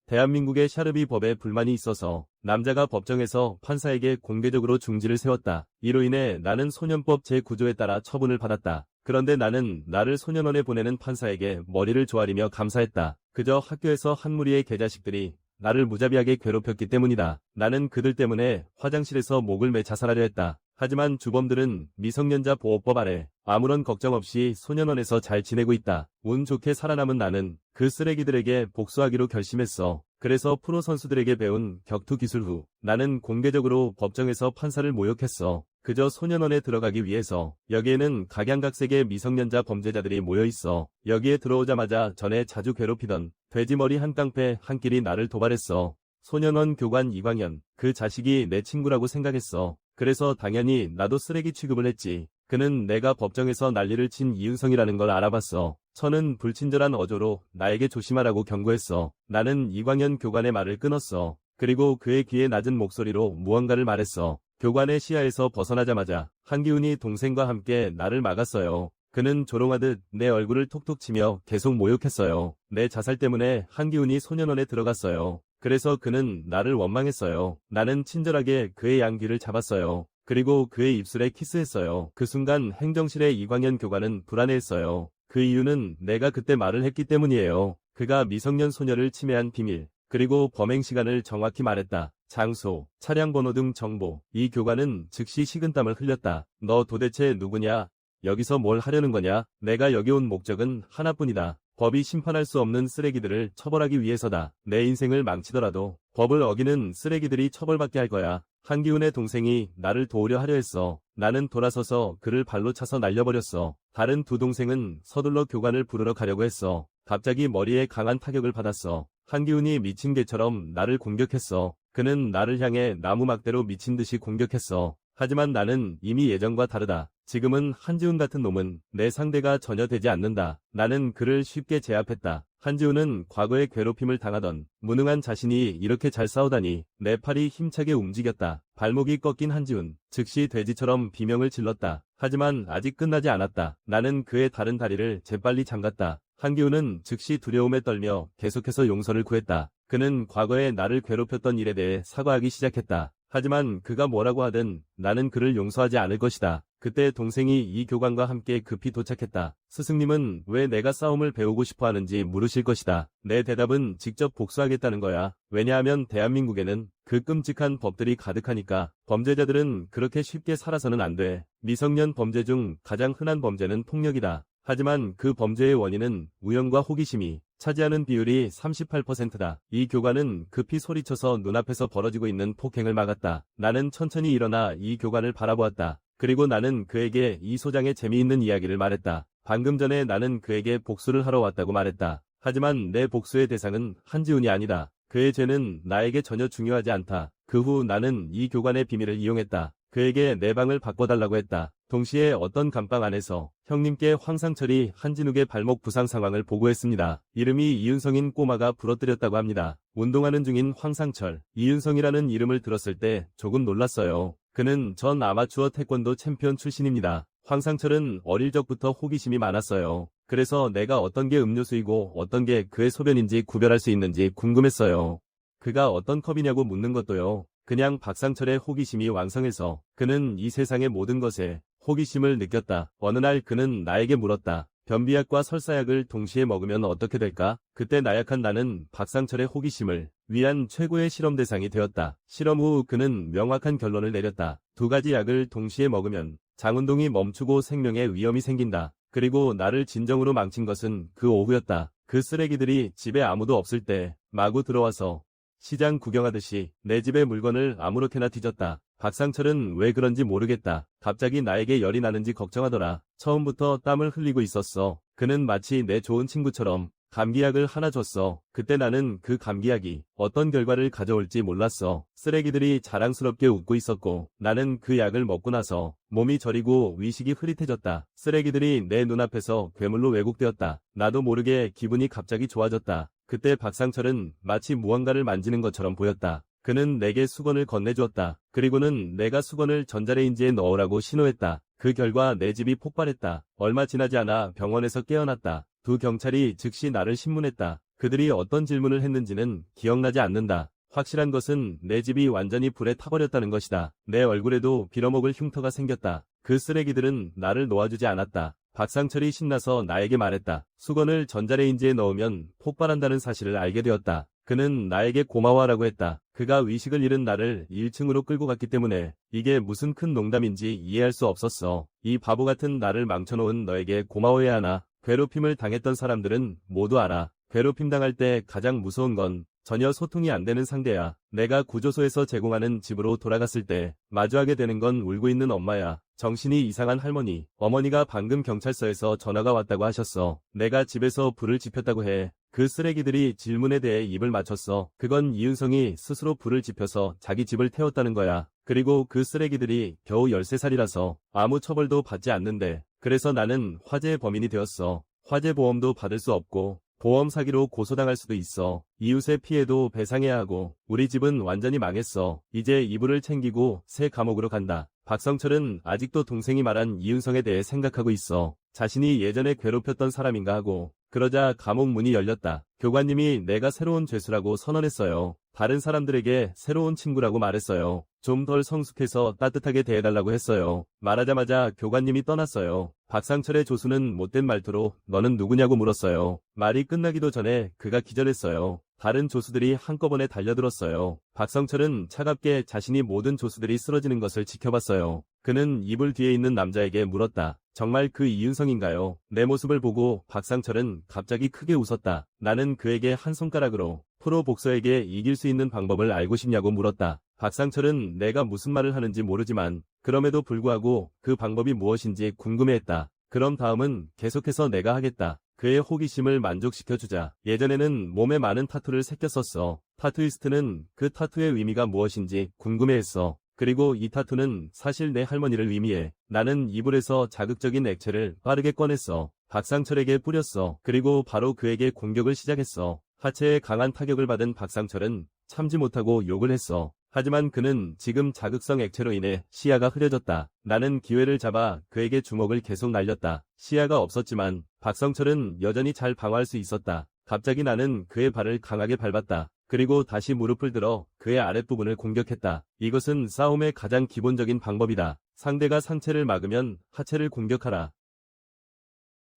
대한민국의 샤르비 법에 불만이 있어서 남자가 법정에서 판사에게 공개적으로 중지를 세웠다. 이로 인해 나는 소년법 제9조에 따라 처분을 받았다. 그런데 나는 나를 소년원에 보내는 판사에게 머리를 조아리며 감사했다. 그저 학교에서 한 무리의 개자식들이 나를 무자비하게 괴롭혔기 때문이다. 나는 그들 때문에 화장실에서 목을 매 자살하려 했다. 하지만 주범들은 미성년자 보호법 아래 아무런 걱정 없이 소년원에서 잘 지내고 있다. 운 좋게 살아남은 나는 그 쓰레기들에게 복수하기로 결심했어. 그래서 프로 선수들에게 배운 격투 기술 후 나는 공개적으로 법정에서 판사를 모욕했어. 그저 소년원에 들어가기 위해서. 여기에는 각양각색의 미성년자 범죄자들이 모여있어. 여기에 들어오자마자 전에 자주 괴롭히던 돼지머리 한 깡패 한 끼리 나를 도발했어. 소년원 교관 이광현, 그 자식이 내 친구라고 생각했어. 그래서 당연히 나도 쓰레기 취급을 했지. 그는 내가 법정에서 난리를 친 이윤성이라는 걸 알아봤어. 저는 불친절한 어조로 나에게 조심하라고 경고했어. 나는 이광현 교관의 말을 끊었어. 그리고 그의 귀에 낮은 목소리로 무언가를 말했어. 교관의 시야에서 벗어나자마자 한기훈이 동생과 함께 나를 막았어요. 그는 조롱하듯 내 얼굴을 톡톡 치며 계속 모욕했어요. 내 자살 때문에 한기훈이 소년원에 들어갔어요. 그래서 그는 나를 원망했어요. 나는 친절하게 그의 양귀를 잡았어요. 그리고 그의 입술에 키스했어요. 그 순간 행정실의 이광현 교관은 불안해했어요. 그 이유는 내가 그때 말을 했기 때문이에요. 그가 미성년 소녀를 침해한 비밀, 그리고 범행 시간을 정확히 말했다. 장소, 차량 번호 등 정보. 이 교관은 즉시 식은땀을 흘렸다. 너 도대체 누구냐? 여기서 뭘 하려는 거냐? 내가 여기 온 목적은 하나뿐이다. 법이 심판할 수 없는 쓰레기들을 처벌하기 위해서다. 내 인생을 망치더라도 법을 어기는 쓰레기들이 처벌받게 할 거야. 한기훈의 동생이 나를 도우려 하려 했어. 나는 돌아서서 그를 발로 차서 날려버렸어. 다른 두 동생은 서둘러 교관을 부르러 가려고 했어. 갑자기 머리에 강한 타격을 받았어. 한기훈이 미친 개처럼 나를 공격했어. 그는 나를 향해 나무 막대로 미친 듯이 공격했어. 하지만 나는 이미 예전과 다르다. 지금은 한지훈 같은 놈은 내 상대가 전혀 되지 않는다. 나는 그를 쉽게 제압했다. 한지훈은 과거에 괴롭힘을 당하던 무능한 자신이 이렇게 잘 싸우다니. 내 팔이 힘차게 움직였다. 발목이 꺾인 한지훈, 즉시 돼지처럼 비명을 질렀다. 하지만 아직 끝나지 않았다. 나는 그의 다른 다리를 재빨리 잠갔다. 한기훈은 즉시 두려움에 떨며 계속해서 용서를 구했다. 그는 과거에 나를 괴롭혔던 일에 대해 사과하기 시작했다. 하지만 그가 뭐라고 하든 나는 그를 용서하지 않을 것이다. 그때 동생이 이 교관과 함께 급히 도착했다. 스승님은 왜 내가 싸움을 배우고 싶어 하는지 물으실 것이다. 내 대답은 직접 복수하겠다는 거야. 왜냐하면 대한민국에는 그 끔찍한 법들이 가득하니까. 범죄자들은 그렇게 쉽게 살아서는 안 돼. 미성년 범죄 중 가장 흔한 범죄는 폭력이다. 하지만 그 범죄의 원인은 우연과 호기심이 차지하는 비율이 38%다. 이 교관은 급히 소리쳐서 눈앞에서 벌어지고 있는 폭행을 막았다. 나는 천천히 일어나 이 교관을 바라보았다. 그리고 나는 그에게 이 소장의 재미있는 이야기를 말했다. 방금 전에 나는 그에게 복수를 하러 왔다고 말했다. 하지만 내 복수의 대상은 한지훈이 아니다. 그의 죄는 나에게 전혀 중요하지 않다. 그 후 나는 이 교관의 비밀을 이용했다. 그에게 내 방을 바꿔달라고 했다. 동시에 어떤 감방 안에서 형님께 황상철이 한진욱의 발목 부상 상황을 보고했습니다. 이름이 이윤성인 꼬마가 부러뜨렸다고 합니다. 운동하는 중인 황상철, 이윤성이라는 이름을 들었을 때 조금 놀랐어요. 그는 전 아마추어 태권도 챔피언 출신입니다. 황상철은 어릴 적부터 호기심이 많았어요. 그래서 내가 어떤 게 음료수이고 어떤 게 그의 소변인지 구별할 수 있는지 궁금했어요. 그가 어떤 컵이냐고 묻는 것도요. 그냥 박상철의 호기심이 왕성해서 그는 이 세상의 모든 것에 호기심을 느꼈다. 어느 날 그는 나에게 물었다. 변비약과 설사약을 동시에 먹으면 어떻게 될까? 그때 나약한 나는 박상철의 호기심을 위한 최고의 실험 대상이 되었다. 실험 후 그는 명확한 결론을 내렸다. 두 가지 약을 동시에 먹으면 장운동이 멈추고 생명에 위험이 생긴다. 그리고 나를 진정으로 망친 것은 그 오후였다. 그 쓰레기들이 집에 아무도 없을 때 마구 들어와서 시장 구경하듯이 내 집의 물건을 아무렇게나 뒤졌다. 박상철은 왜 그런지 모르겠다. 갑자기 나에게 열이 나는지 걱정하더라. 처음부터 땀을 흘리고 있었어. 그는 마치 내 좋은 친구처럼 감기약을 하나 줬어. 그때 나는 그 감기약이 어떤 결과를 가져올지 몰랐어. 쓰레기들이 자랑스럽게 웃고 있었고 나는 그 약을 먹고 나서 몸이 저리고 위식이 흐릿해졌다. 쓰레기들이 내 눈앞에서 괴물로 왜곡되었다. 나도 모르게 기분이 갑자기 좋아졌다. 그때 박상철은 마치 무언가를 만지는 것처럼 보였다. 그는 내게 수건을 건네주었다. 그리고는 내가 수건을 전자레인지에 넣으라고 신호했다. 그 결과 내 집이 폭발했다. 얼마 지나지 않아 병원에서 깨어났다. 두 경찰이 즉시 나를 신문했다. 그들이 어떤 질문을 했는지는 기억나지 않는다. 확실한 것은 내 집이 완전히 불에 타버렸다는 것이다. 내 얼굴에도 빌어먹을 흉터가 생겼다. 그 쓰레기들은 나를 놓아주지 않았다. 박상철이 신나서 나에게 말했다. 수건을 전자레인지에 넣으면 폭발한다는 사실을 알게 되었다. 그는 나에게 고마워하라고 했다. 그가 의식을 잃은 나를 1층으로 끌고 갔기 때문에 이게 무슨 큰 농담인지 이해할 수 없었어. 이 바보 같은 나를 망쳐놓은 너에게 고마워해야 하나. 괴롭힘을 당했던 사람들은 모두 알아. 괴롭힘 당할 때 가장 무서운 건 전혀 소통이 안 되는 상대야. 내가 구조소에서 제공하는 집으로 돌아갔을 때 마주하게 되는 건 울고 있는 엄마야. 정신이 이상한 할머니. 어머니가 방금 경찰서에서 전화가 왔다고 하셨어. 내가 집에서 불을 지폈다고 해. 그 쓰레기들이 질문에 대해 입을 맞췄어. 그건 이윤성이 스스로 불을 지펴서 자기 집을 태웠다는 거야. 그리고 그 쓰레기들이 겨우 13살이라서 아무 처벌도 받지 않는데. 그래서 나는 화재의 범인이 되었어. 화재 보험도 받을 수 없고 보험 사기로 고소당할 수도 있어. 이웃의 피해도 배상해야 하고 우리 집은 완전히 망했어. 이제 이불을 챙기고 새 감옥으로 간다. 박성철은 아직도 동생이 말한 이윤성에 대해 생각하고 있어. 자신이 예전에 괴롭혔던 사람인가 하고. 그러자 감옥 문이 열렸다. 교관님이 내가 새로운 죄수라고 선언했어요. 다른 사람들에게 새로운 친구라고 말했어요. 좀 덜 성숙해서 따뜻하게 대해달라고 했어요. 말하자마자 교관님이 떠났어요. 박상철의 조수는 못된 말투로 너는 누구냐고 물었어요. 말이 끝나기도 전에 그가 기절했어요. 다른 조수들이 한꺼번에 달려들었어요. 박성철은 차갑게 자신이 모든 조수들이 쓰러지는 것을 지켜봤어요. 그는 이불 뒤에 있는 남자에게 물었다. 정말 그 이윤성인가요? 내 모습을 보고 박상철은 갑자기 크게 웃었다. 나는 그에게 한 손가락으로 프로 복서에게 이길 수 있는 방법을 알고 싶냐고 물었다. 박상철은 내가 무슨 말을 하는지 모르지만 그럼에도 불구하고 그 방법이 무엇인지 궁금해했다. 그럼 다음은 계속해서 내가 하겠다. 그의 호기심을 만족시켜주자. 예전에는 몸에 많은 타투를 새겼었어. 타투이스트는 그 타투의 의미가 무엇인지 궁금해했어. 그리고 이 타투는 사실 내 할머니를 의미해. 나는 이불에서 자극적인 액체를 빠르게 꺼냈어. 박상철에게 뿌렸어. 그리고 바로 그에게 공격을 시작했어. 하체에 강한 타격을 받은 박상철은 참지 못하고 욕을 했어. 하지만 그는 지금 자극성 액체로 인해 시야가 흐려졌다. 나는 기회를 잡아 그에게 주먹을 계속 날렸다. 시야가 없었지만 박성철은 여전히 잘 방어할 수 있었다. 갑자기 나는 그의 발을 강하게 밟았다. 그리고 다시 무릎을 들어 그의 아랫부분을 공격했다. 이것은 싸움의 가장 기본적인 방법이다. 상대가 상체를 막으면 하체를 공격하라.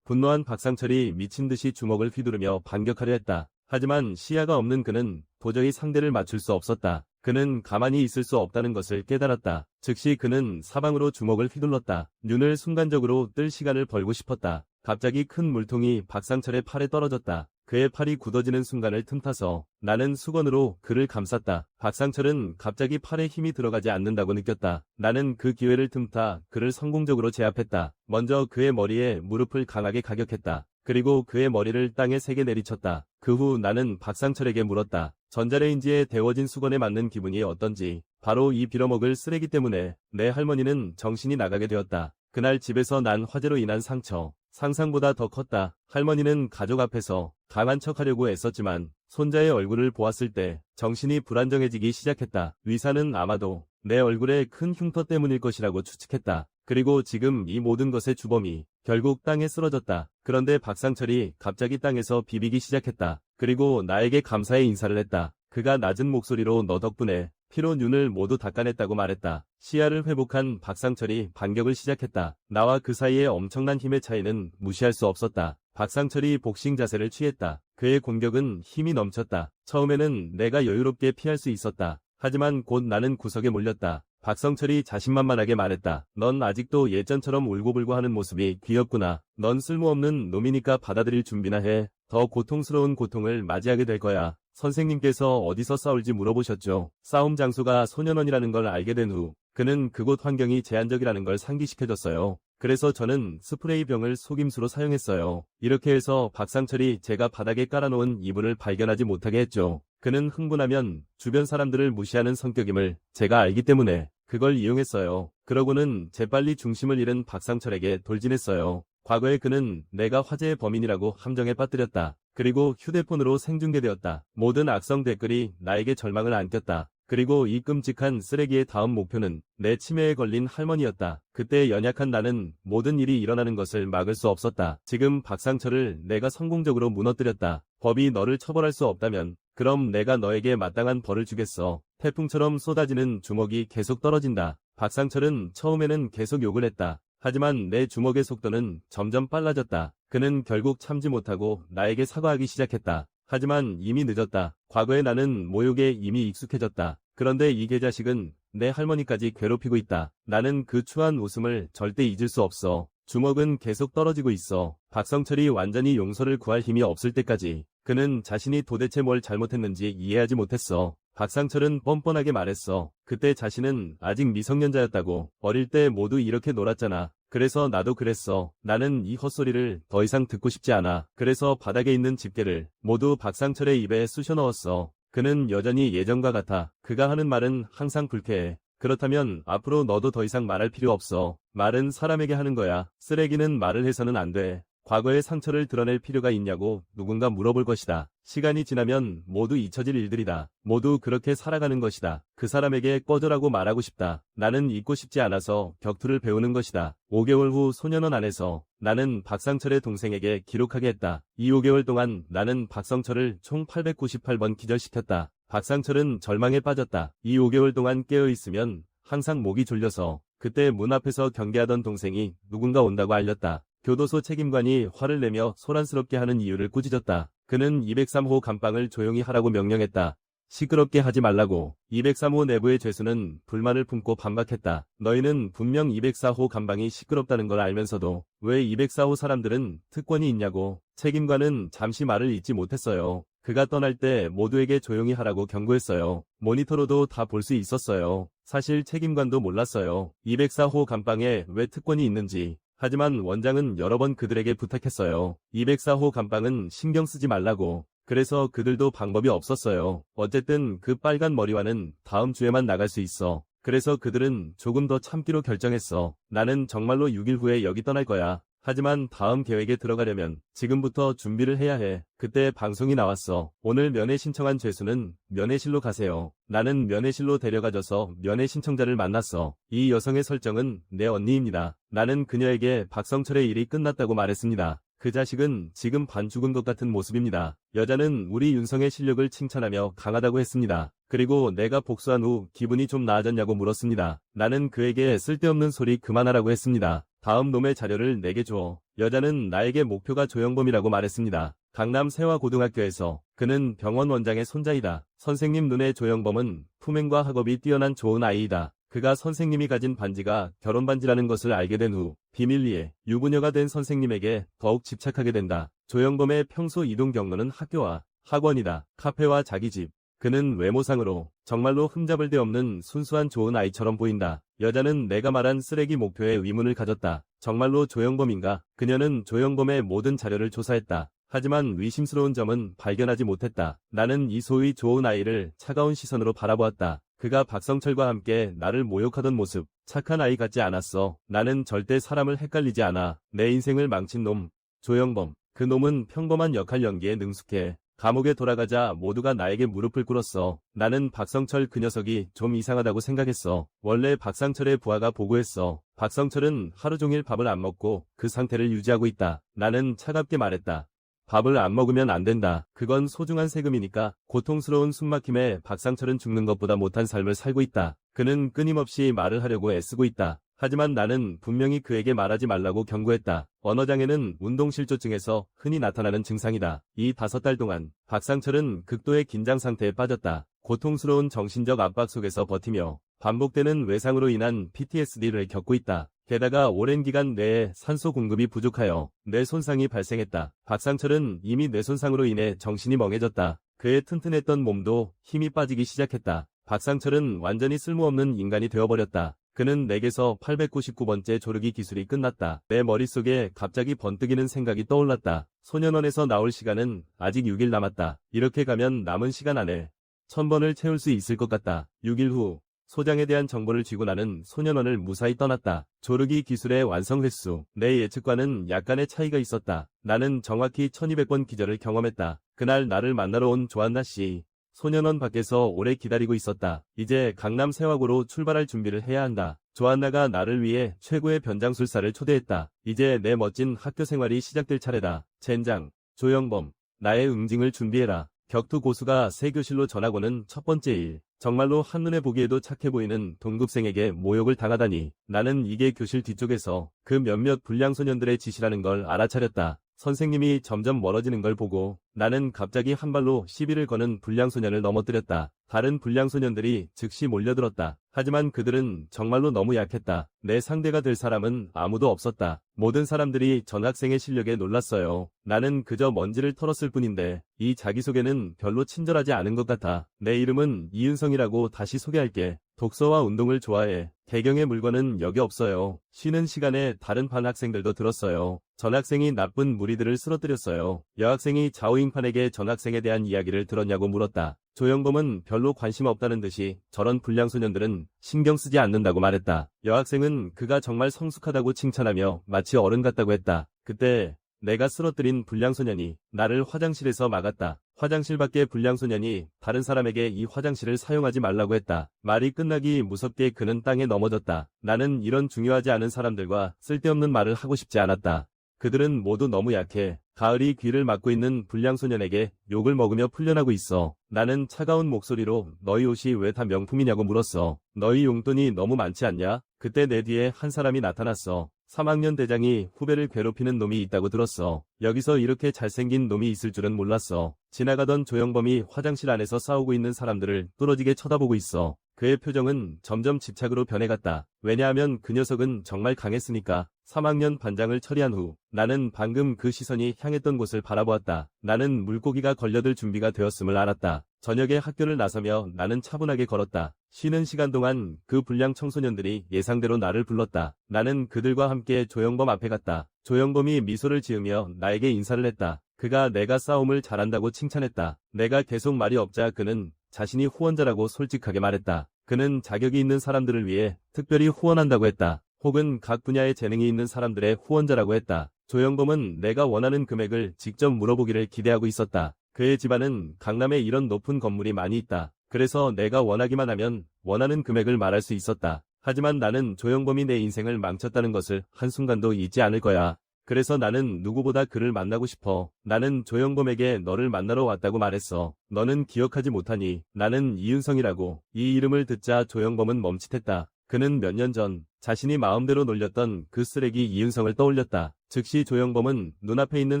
분노한 박상철이 미친 듯이 주먹을 휘두르며 반격하려 했다. 하지만 시야가 없는 그는 도저히 상대를 맞출 수 없었다. 그는 가만히 있을 수 없다는 것을 깨달았다. 즉시 그는 사방으로 주먹을 휘둘렀다. 눈을 순간적으로 뜰 시간을 벌고 싶었다. 갑자기 큰 물통이 박상철의 팔에 떨어졌다. 그의 팔이 굳어지는 순간을 틈타서 나는 수건으로 그를 감쌌다. 박상철은 갑자기 팔에 힘이 들어가지 않는다고 느꼈다. 나는 그 기회를 틈타 그를 성공적으로 제압했다. 먼저 그의 머리에 무릎을 강하게 가격했다. 그리고 그의 머리를 땅에 세게 내리쳤다. 그 후 나는 박상철에게 물었다. 전자레인지에 데워진 수건에 맞는 기분이 어떤지. 바로 이 빌어먹을 쓰레기 때문에 내 할머니는 정신이 나가게 되었다. 그날 집에서 난 화재로 인한 상처. 상상보다 더 컸다. 할머니는 가족 앞에서 강한 척하려고 애썼지만 손자의 얼굴을 보았을 때 정신이 불안정해지기 시작했다. 의사는 아마도 내 얼굴에 큰 흉터 때문일 것이라고 추측했다. 그리고 지금 이 모든 것의 주범이 결국 땅에 쓰러졌다. 그런데 박상철이 갑자기 땅에서 비비기 시작했다. 그리고 나에게 감사의 인사를 했다. 그가 낮은 목소리로 너 덕분에 피로 눈을 모두 닦아냈다고 말했다. 시야를 회복한 박상철이 반격을 시작했다. 나와 그 사이의 엄청난 힘의 차이는 무시할 수 없었다. 박상철이 복싱 자세를 취했다. 그의 공격은 힘이 넘쳤다. 처음에는 내가 여유롭게 피할 수 있었다. 하지만 곧 나는 구석에 몰렸다. 박성철이 자신만만하게 말했다. 넌 아직도 예전처럼 울고불고 하는 모습이 귀엽구나. 넌 쓸모없는 놈이니까 받아들일 준비나 해. 더 고통스러운 고통을 맞이하게 될 거야. 선생님께서 어디서 싸울지 물어보셨죠. 싸움 장소가 소년원이라는 걸 알게 된 후 그는 그곳 환경이 제한적이라는 걸 상기시켜줬어요. 그래서 저는 스프레이 병을 속임수로 사용했어요. 이렇게 해서 박상철이 제가 바닥에 깔아놓은 이불을 발견하지 못하게 했죠. 그는 흥분하면 주변 사람들을 무시하는 성격임을 제가 알기 때문에 그걸 이용했어요. 그러고는 재빨리 중심을 잃은 박상철에게 돌진했어요. 과거에 그는 내가 화재의 범인이라고 함정에 빠뜨렸다. 그리고 휴대폰으로 생중계되었다. 모든 악성 댓글이 나에게 절망을 안겼다. 그리고 이 끔찍한 쓰레기의 다음 목표는 내 치매에 걸린 할머니였다. 그때 연약한 나는 모든 일이 일어나는 것을 막을 수 없었다. 지금 박상철을 내가 성공적으로 무너뜨렸다. 법이 너를 처벌할 수 없다면 그럼 내가 너에게 마땅한 벌을 주겠어. 태풍처럼 쏟아지는 주먹이 계속 떨어진다. 박상철은 처음에는 계속 욕을 했다. 하지만 내 주먹의 속도는 점점 빨라졌다. 그는 결국 참지 못하고 나에게 사과하기 시작했다. 하지만 이미 늦었다. 과거의 나는 모욕에 이미 익숙해졌다. 그런데 이 개자식은 내 할머니까지 괴롭히고 있다. 나는 그 추한 웃음을 절대 잊을 수 없어. 주먹은 계속 떨어지고 있어. 박성철이 완전히 용서를 구할 힘이 없을 때까지 그는 자신이 도대체 뭘 잘못했는지 이해하지 못했어. 박상철은 뻔뻔하게 말했어. 그때 자신은 아직 미성년자였다고. 어릴 때 모두 이렇게 놀았잖아. 그래서 나도 그랬어. 나는 이 헛소리를 더 이상 듣고 싶지 않아. 그래서 바닥에 있는 집게를 모두 박상철의 입에 쑤셔 넣었어. 그는 여전히 예전과 같아. 그가 하는 말은 항상 불쾌해. 그렇다면 앞으로 너도 더 이상 말할 필요 없어. 말은 사람에게 하는 거야. 쓰레기는 말을 해서는 안 돼. 과거의 상처를 드러낼 필요가 있냐고 누군가 물어볼 것이다. 시간이 지나면 모두 잊혀질 일들이다. 모두 그렇게 살아가는 것이다. 그 사람에게 꺼져라고 말하고 싶다. 나는 잊고 싶지 않아서 격투를 배우는 것이다. 5개월 후 소년원 안에서 나는 박상철의 동생에게 기록하게 했다. 이 5개월 동안 나는 박성철을 총 898번 기절시켰다. 박상철은 절망에 빠졌다. 이 5개월 동안 깨어있으면 항상 목이 졸려서 그때 문 앞에서 경계하던 동생이 누군가 온다고 알렸다. 교도소 책임관이 화를 내며 소란스럽게 하는 이유를 꾸짖었다. 그는 203호 감방을 조용히 하라고 명령했다. 시끄럽게 하지 말라고. 203호 내부의 죄수는 불만을 품고 반박했다. 너희는 분명 204호 감방이 시끄럽다는 걸 알면서도 왜 204호 사람들은 특권이 있냐고. 책임관은 잠시 말을 잇지 못했어요. 그가 떠날 때 모두에게 조용히 하라고 경고했어요. 모니터로도 다 볼 수 있었어요. 사실 책임관도 몰랐어요. 204호 감방에 왜 특권이 있는지. 하지만 원장은 여러 번 그들에게 부탁했어요. 204호 감방은 신경 쓰지 말라고. 그래서 그들도 방법이 없었어요. 어쨌든 그 빨간 머리와는 다음 주에만 나갈 수 있어. 그래서 그들은 조금 더 참기로 결정했어. 나는 정말로 6일 후에 여기 떠날 거야. 하지만 다음 계획에 들어가려면 지금부터 준비를 해야 해. 그때 방송이 나왔어. 오늘 면회 신청한 죄수는 면회실로 가세요. 나는 면회실로 데려가져서 면회 신청자를 만났어. 이 여성의 설정은 내 언니입니다. 나는 그녀에게 박성철의 일이 끝났다고 말했습니다. 그 자식은 지금 반 죽은 것 같은 모습입니다. 여자는 우리 윤성의 실력을 칭찬하며 강하다고 했습니다. 그리고 내가 복수한 후 기분이 좀 나아졌냐고 물었습니다. 나는 그에게 쓸데없는 소리 그만하라고 했습니다. 다음 놈의 자료를 내게 줘. 여자는 나에게 목표가 조영범이라고 말했습니다. 강남 세화고등학교에서 그는 병원 원장의 손자이다. 선생님 눈에 조영범은 품행과 학업이 뛰어난 좋은 아이이다. 그가 선생님이 가진 반지가 결혼반지라는 것을 알게 된 후 비밀리에 유부녀가 된 선생님에게 더욱 집착하게 된다. 조영범의 평소 이동 경로는 학교와 학원이다. 카페와 자기 집. 그는 외모상으로 정말로 흠잡을 데 없는 순수한 좋은 아이처럼 보인다. 여자는 내가 말한 쓰레기 목표에 의문을 가졌다. 정말로 조영범인가? 그녀는 조영범의 모든 자료를 조사했다. 하지만 의심스러운 점은 발견하지 못했다. 나는 이 소위 좋은 아이를 차가운 시선으로 바라보았다. 그가 박성철과 함께 나를 모욕하던 모습, 착한 아이 같지 않았어. 나는 절대 사람을 헷갈리지 않아. 내 인생을 망친 놈, 조영범. 그 놈은 평범한 역할 연기에 능숙해. 감옥에 돌아가자 모두가 나에게 무릎을 꿇었어. 나는 박성철 그 녀석이 좀 이상하다고 생각했어. 원래 박상철의 부하가 보고했어. 박성철은 하루 종일 밥을 안 먹고 그 상태를 유지하고 있다. 나는 차갑게 말했다. 밥을 안 먹으면 안 된다. 그건 소중한 세금이니까. 고통스러운 숨막힘에 박상철은 죽는 것보다 못한 삶을 살고 있다. 그는 끊임없이 말을 하려고 애쓰고 있다. 하지만 나는 분명히 그에게 말하지 말라고 경고했다. 언어장애는 운동실조증에서 흔히 나타나는 증상이다. 이 5달 동안 박상철은 극도의 긴장 상태에 빠졌다. 고통스러운 정신적 압박 속에서 버티며 반복되는 외상으로 인한 PTSD를 겪고 있다. 게다가 오랜 기간 내에 산소 공급이 부족하여 뇌손상이 발생했다. 박상철은 이미 뇌손상으로 인해 정신이 멍해졌다. 그의 튼튼했던 몸도 힘이 빠지기 시작했다. 박상철은 완전히 쓸모없는 인간이 되어버렸다. 그는 내게서 899번째 조르기 기술이 끝났다. 내 머릿속에 갑자기 번뜩이는 생각이 떠올랐다. 소년원에서 나올 시간은 아직 6일 남았다. 이렇게 가면 남은 시간 안에 1000번을 채울 수 있을 것 같다. 6일 후 소장에 대한 정보를 쥐고 나는 소년원을 무사히 떠났다. 조르기 기술의 완성 횟수, 내 예측과는 약간의 차이가 있었다. 나는 정확히 1200번 기절을 경험했다. 그날 나를 만나러 온 조한나 씨. 소년원 밖에서 오래 기다리고 있었다. 이제 강남 세화고로 출발할 준비를 해야 한다. 조한나가 나를 위해 최고의 변장술사를 초대했다. 이제 내 멋진 학교 생활이 시작될 차례다. 젠장, 조영범. 나의 응징을 준비해라. 격투 고수가 새 교실로 전학 오는 첫 번째 일. 정말로 한눈에 보기에도 착해 보이는 동급생에게 모욕을 당하다니. 나는 이게 교실 뒤쪽에서 그 몇몇 불량 소년들의 짓이라는 걸 알아차렸다. 선생님이 점점 멀어지는 걸 보고 나는 갑자기 한 발로 시비를 거는 불량 소년을 넘어뜨렸다. 다른 불량 소년들이 즉시 몰려들었다. 하지만 그들은 정말로 너무 약했다. 내 상대가 될 사람은 아무도 없었다. 모든 사람들이 전학생의 실력에 놀랐어요. 나는 그저 먼지를 털었을 뿐인데 이 자기소개는 별로 친절하지 않은 것 같아. 내 이름은 이윤성이라고 다시 소개할게. 독서와 운동을 좋아해. 개경의 물건은 여기 없어요. 쉬는 시간에 다른 반 학생들도 들었어요. 전학생이 나쁜 무리들을 쓰러뜨렸어요. 여학생이 자오잉판에게 전학생에 대한 이야기를 들었냐고 물었다. 조영범은 별로 관심 없다는 듯이 저런 불량 소년들은 신경 쓰지 않는다고 말했다. 여학생은 그가 정말 성숙하다고 칭찬하며 마치 어른 같다고 했다. 그때 내가 쓰러뜨린 불량 소년이 나를 화장실에서 막았다. 화장실 밖에 불량 소년이 다른 사람에게 이 화장실을 사용하지 말라고 했다. 말이 끝나기 무섭게 그는 땅에 넘어졌다. 나는 이런 중요하지 않은 사람들과 쓸데없는 말을 하고 싶지 않았다. 그들은 모두 너무 약해. 가을이 귀를 막고 있는 불량 소년에게 욕을 먹으며 풀려나고 있어. 나는 차가운 목소리로 너희 옷이 왜 다 명품이냐고 물었어. 너희 용돈이 너무 많지 않냐? 그때 내 뒤에 한 사람이 나타났어. 3학년 대장이 후배를 괴롭히는 놈이 있다고 들었어. 여기서 이렇게 잘생긴 놈이 있을 줄은 몰랐어. 지나가던 조영범이 화장실 안에서 싸우고 있는 사람들을 뚫어지게 쳐다보고 있어. 그의 표정은 점점 집착으로 변해갔다. 왜냐하면 그 녀석은 정말 강했으니까. 3학년 반장을 처리한 후 나는 방금 그 시선이 향했던 곳을 바라보았다. 나는 물고기가 걸려들 준비가 되었음을 알았다. 저녁에 학교를 나서며 나는 차분하게 걸었다. 쉬는 시간 동안 그 불량 청소년들이 예상대로 나를 불렀다. 나는 그들과 함께 조영범 앞에 갔다. 조영범이 미소를 지으며 나에게 인사를 했다. 그가 내가 싸움을 잘한다고 칭찬했다. 내가 계속 말이 없자 그는 자신이 후원자라고 솔직하게 말했다. 그는 자격이 있는 사람들을 위해 특별히 후원한다고 했다. 혹은 각 분야에 재능이 있는 사람들의 후원자라고 했다. 조영범은 내가 원하는 금액을 직접 물어보기를 기대하고 있었다. 그의 집안은 강남에 이런 높은 건물이 많이 있다. 그래서 내가 원하기만 하면 원하는 금액을 말할 수 있었다. 하지만 나는 조영범이 내 인생을 망쳤다는 것을 한순간도 잊지 않을 거야. 그래서 나는 누구보다 그를 만나고 싶어. 나는 조영범에게 너를 만나러 왔다고 말했어. 너는 기억하지 못하니? 나는 이윤성이라고. 이 이름을 듣자 조영범은 멈칫했다. 그는 몇 년 전 자신이 마음대로 놀렸던 그 쓰레기 이윤성을 떠올렸다. 즉시 조영범은 눈앞에 있는